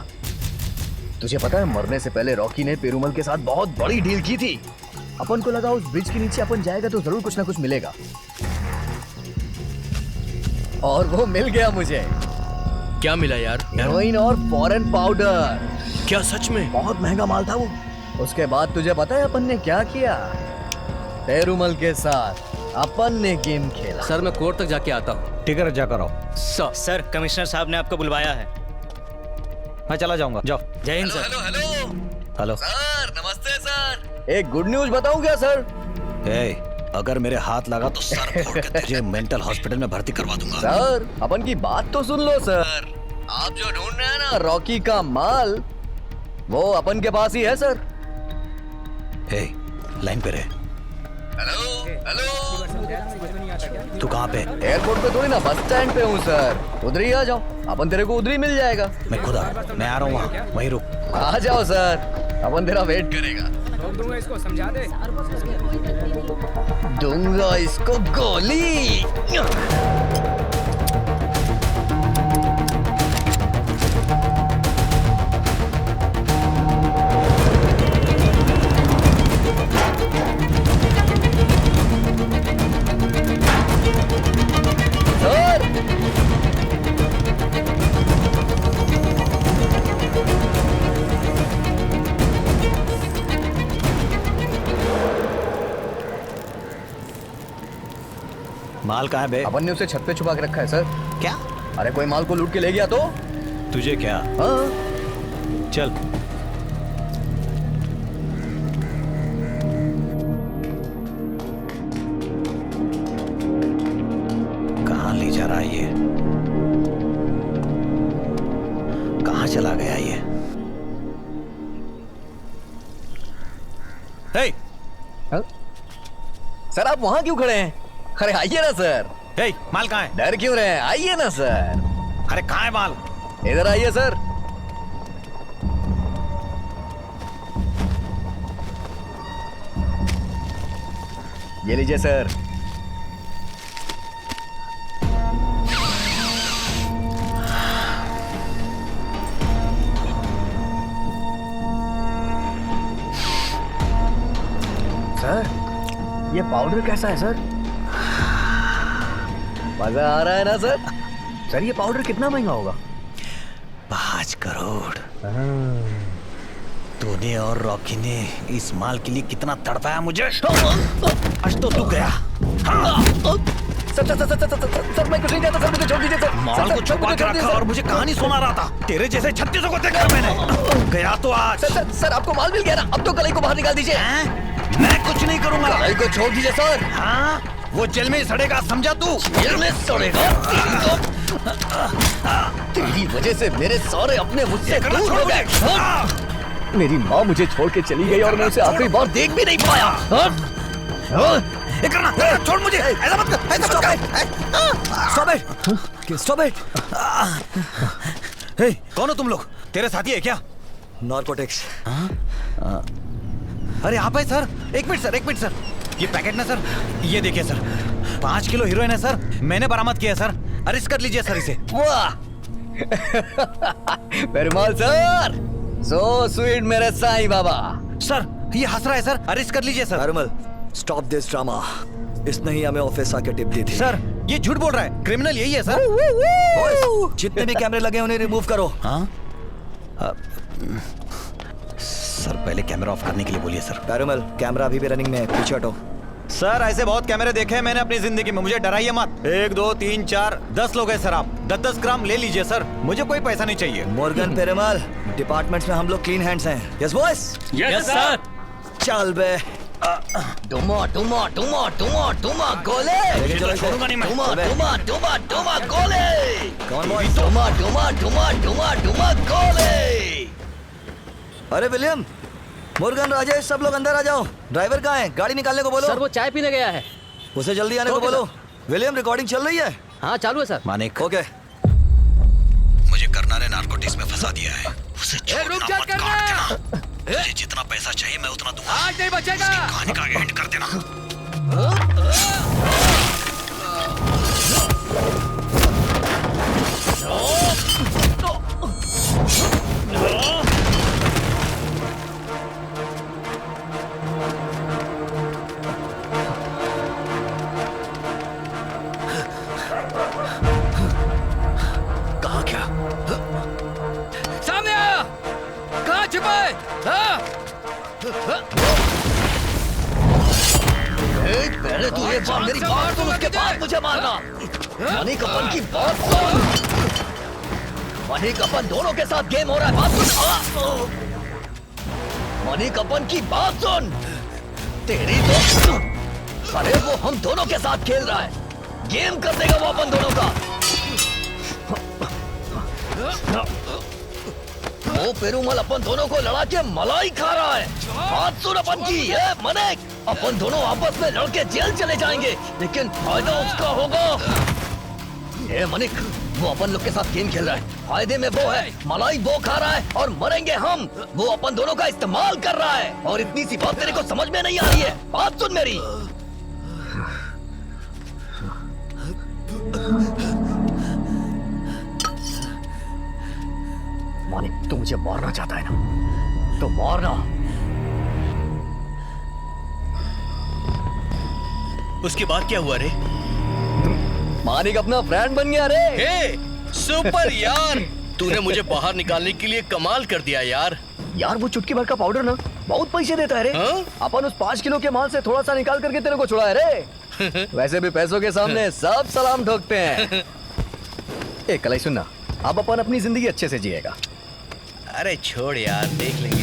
तुझे पता है मरने से पहले रॉकी ने पेरुमल के साथ बहुत बड़ी डील की थी। अपन को लगा उस ब्रिज के नीचे अपन जाएगा तो जरूर कुछ ना कुछ मिलेगा, और वो मिल गया मुझे। क्या मिला यार? हेरोइन और फॉरेन पाउडर। क्या सच में? बहुत महंगा माल था वो। उसके बाद तुझे पता है अपन ने क्या किया? पेरुमल के साथ अपन ने गेम खेला। सर मैं कोर्ट तक जाके आता हूँ। ठीक है, जाकर आओ। सर कमिश्नर साहब ने आपको बुलवाया है। मैं चला जाऊंगा, जाओ। जय Hind sir. Hello hello hello sir, नमस्ते सर। एक गुड न्यूज बताऊं क्या सर? अगर मेरे हाथ लगा तो सर फोड़ के तुझे मेंटल हॉस्पिटल में भर्ती करवा दूंगा। सर अपन की बात तो सुन लो सर। आप जो ढूंढ रहे हैं ना रॉकी का माल, वो अपन के पास ही है सर। लाइन पे रहे। हेलो हेलो, तू कहाँ पे? एयरपोर्ट पे थोड़ी ना, बस स्टैंड पे हूँ सर। उधर ही आ जाओ, अपन तेरे को उधर ही मिल जाएगा। मैं खुद मैं आ रहा हूँ वहाँ, वहीं रुक। आ जाओ सर, अपन तेरा वेट करेगा। दूंगा इसको, समझा दे। दूंगा इसको गोली। माल कहाँ है बे? अपन ने उसे छत पे छुपा के रखा है सर। क्या? अरे कोई माल को लूट के ले गया तो? तुझे क्या? हाँ। चल। कहाँ ले जा रहा है ये? कहाँ चला गया ये? सर आप वहाँ क्यों खड़े हैं? अरे आइए ना सर। माल कहाँ है? डर क्यों रहे हैं? आइए ना सर। अरे कहाँ है माल? इधर आइए सर। ये लीजिए सर। सर ये पाउडर कैसा है सर? मजा आ रहा है ना सर? सर ये पाउडर कितना महंगा होगा? 5 करोड़। तूने और रॉकी ने इस माल के लिए कितना तड़पाया मुझे। आज तो तू गया। सर मैं कुछ नहीं चाहता सर, मुझे छोड़ दीजिए सर। माल को छुपा के रखा और मुझे कहानी सुना रहा था। तेरे जैसे 36 को देखा मैंने। गया तो आज। सर आपको माल मिल गया ना? अब तो कलाई को बाहर निकाल दीजिए। मैं कुछ नहीं करूंगा। कलाई को छोड़ दीजिए सर। हाँ, वो जेल में ही सड़ेगा, समझा तू? जेल में सड़ेगा? तेरी वजह से मेरे सारे अपने मुझसे दूर हो गए। मेरी माँ मुझे छोड़ के चली गई और मैं उसे आखिरी बार देख भी नहीं पाया। छोड़ मुझे, ऐसा मत कर, ऐसा मत कर। Stop it! हे, कौन हो तुम लोग? तेरे साथी है क्या? नार्कोटिक्स। अरे आप है सर? एक मिनट सर। ये पैकेट ना सर, ये देखिए सर, 5 किलो हीरोइन है सर, मैंने बरामद किया सर। अरेस्ट कर लीजिए सर इसे। वाह पेरुमाल सर, सो स्वीट मेरे साईं बाबा। सर ये हंस रहा है सर, अरेस्ट कर लीजिए sir. Perumal, stop this drama. इसने ही हमें ऑफिस आके टिप दी थी। सर ये झूठ बोल रहा है, क्रिमिनल यही है सर। बॉयज, जितने भी कैमरे लगे उन्हें रिमूव करो। हाँ सर, पहले कैमरा ऑफ करने के लिए बोलिए सर। पेरुमाल, कैमरा अभी भी रनिंग में है, पीछे हटो। सर ऐसे बहुत कैमरे देखे हैं मैंने अपनी जिंदगी में, मुझे डराइए मत। 1 2 3 4 10 लोग हैं सर, आप 10-10 ग्राम ले लीजिए सर, मुझे कोई पैसा नहीं चाहिए। मॉर्गन पेरुमाल, डिपार्टमेंट्स में हम लोग क्लीन हैंड्स हैं। Yes boys? Yes sir. चल बे। टुमा टुमा टुमा टुमा टुमा गोले। छोड़ूंगा नहीं मैं। टुमा टुमा टुमा टुमा गोले। कौन बॉय? टुमा टुमा टुमा टुमा टुमा गोले। अरे विलियम, मुर्गन, राजेश, सब लोग अंदर आ जाओ। ड्राइवर कहाँ है? गाड़ी निकालने को बोलो। सर वो चाय पीने गया है। उसे जल्दी आने को बोलो। विलियम, रिकॉर्डिंग चल रही है? हाँ चालू है सर। मानिक, ओके। मुझे करना ने नार्कोटिक्स में फंसा दिया है, उसे छोड़ना मत, काट देना। मुझे जितना पैसा चाहिए मैं उतना दूंगा। आज नहीं बचेगा। उसकी कहानी का एंड कर देना। कहाँ क्या? सामने आया! कहाँ छिपाए? पहले तू एक बार मेरी बात सुन, उसके बाद मुझे मारना। मानिक, अपन की बात सुन। मानिक, अपन दोनों के साथ गेम हो रहा है, बात सुन। मानिक, अपन की बात सुन। तेरी तो, अरे वो हम दोनों के साथ खेल रहा है, गेम कर देगा वो अपन दोनों का। वो पेरुमल अपन दोनों को लड़ा के मलाई खा रहा है। बात सुन अपन की, ये मनिक, अपन दोनों आपस में लड़के जेल चले जाएंगे, लेकिन फायदा उसका होगा। ये मनिक, वो अपन लोग के साथ गेम खेल रहा है, फायदे में वो है, मलाई वो खा रहा है और मरेंगे हम। वो अपन दोनों का इस्तेमाल कर रहा है और इतनी सी बात तेरे को समझ में नहीं आ रही है। बात सुन मेरी। मानिक, तू मुझे मारना चाहता है ना, तो मारना। उसके बाद क्या हुआ रे? मानिक अपना फ्रेंड बन गया रे। हे, सुपर यार, तूने मुझे बाहर निकालने के लिए कमाल कर दिया यार। यार वो चुटकी भर का पाउडर ना बहुत पैसे देता है रे। अपन उस 5 किलो के माल से थोड़ा सा निकाल करके तेरे को छुड़ा है रे। वैसे भी पैसों के सामने सब सलाम ठोकते हैं। एक कलाई सुनना, अब अपन अपनी जिंदगी अच्छे से जिएगा। अरे छोड़ यार, देख लेंगे।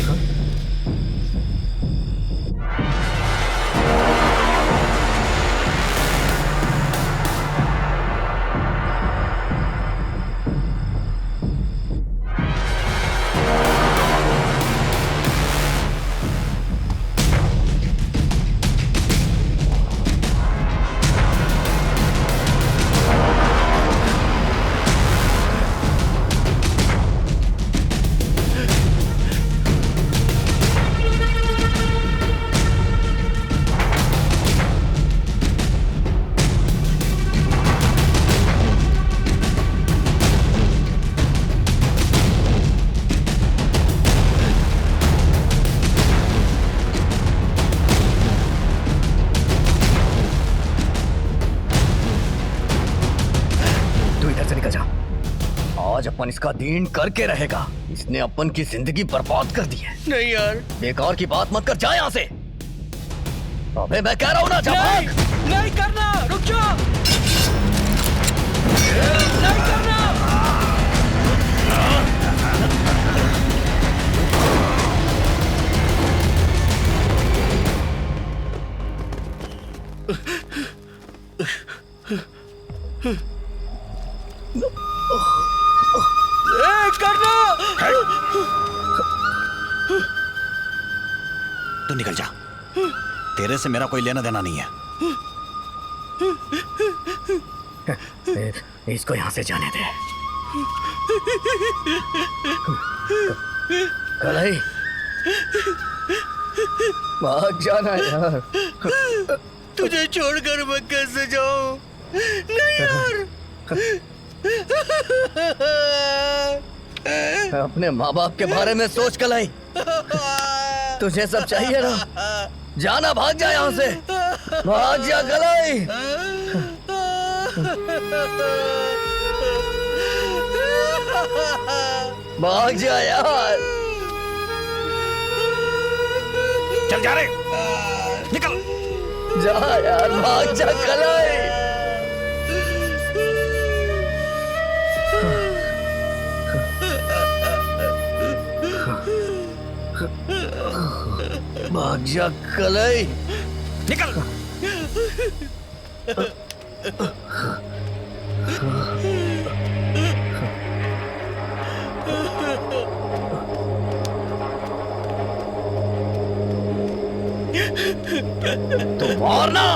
आज अपन इसका दीन करके रहेगा। इसने अपन की जिंदगी बर्बाद कर दी है। नहीं यार, बेकार की बात मत कर, जा यहाँ से। अबे मैं कह रहा हूँ ना, जा भाग। नहीं करना, रुक जाओ। तू निकल जा, तेरे से मेरा कोई लेना देना नहीं है। इसको यहाँ से जाने दे। कलाई, भाग जाना यार। तुझे छोड़कर मैं कैसे जाऊं? नहीं यार। अपने माँ बाप के बारे में सोच कलाई। तुझे सब चाहिए ना, जाना, भाग जा यहाँ से, भाग जा कलाई। भाग जा यार। चल जा रे, निकल जा यार, भाग जा कलाई। भाग जा कलाई, निकल। तो मारना।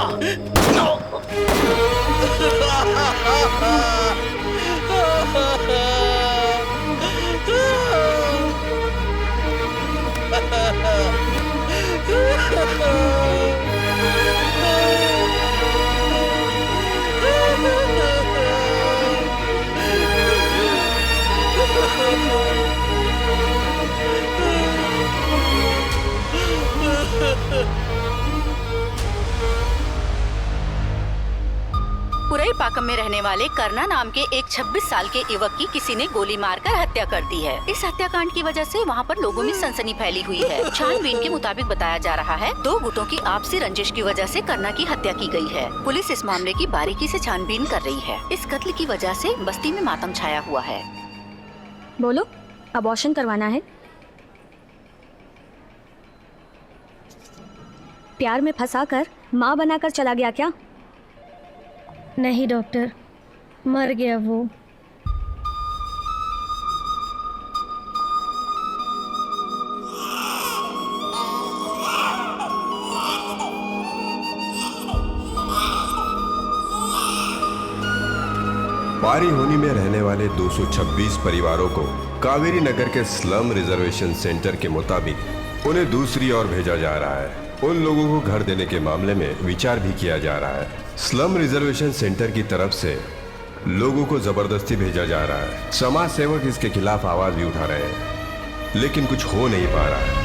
पुरई पाकम में रहने वाले करना नाम के एक 26 साल के युवक की किसी ने गोली मारकर हत्या कर दी है। इस हत्याकांड की वजह से वहां पर लोगों में सनसनी फैली हुई है। छानबीन के मुताबिक बताया जा रहा है 2 गुटों की आपसी रंजिश की वजह से करना की हत्या की गई है। पुलिस इस मामले की बारीकी से छानबीन कर रही है। इस कत्ल की वजह से बस्ती में मातम छाया हुआ है। बोलो, अबॉर्शन करवाना है? प्यार में फंसाकर माँ बनाकर चला गया क्या? नहीं डॉक्टर, मर गया वो। बारी होनी में रहने वाले 226 परिवारों को कावेरी नगर के स्लम रिजर्वेशन सेंटर के मुताबिक उन्हें दूसरी ओर भेजा जा रहा है। उन लोगों को घर देने के मामले में विचार भी किया जा रहा है। स्लम रिजर्वेशन सेंटर की तरफ से लोगों को जबरदस्ती भेजा जा रहा है। समाज सेवक इसके खिलाफ आवाज भी उठा रहे हैं, लेकिन कुछ हो नहीं पा रहा है।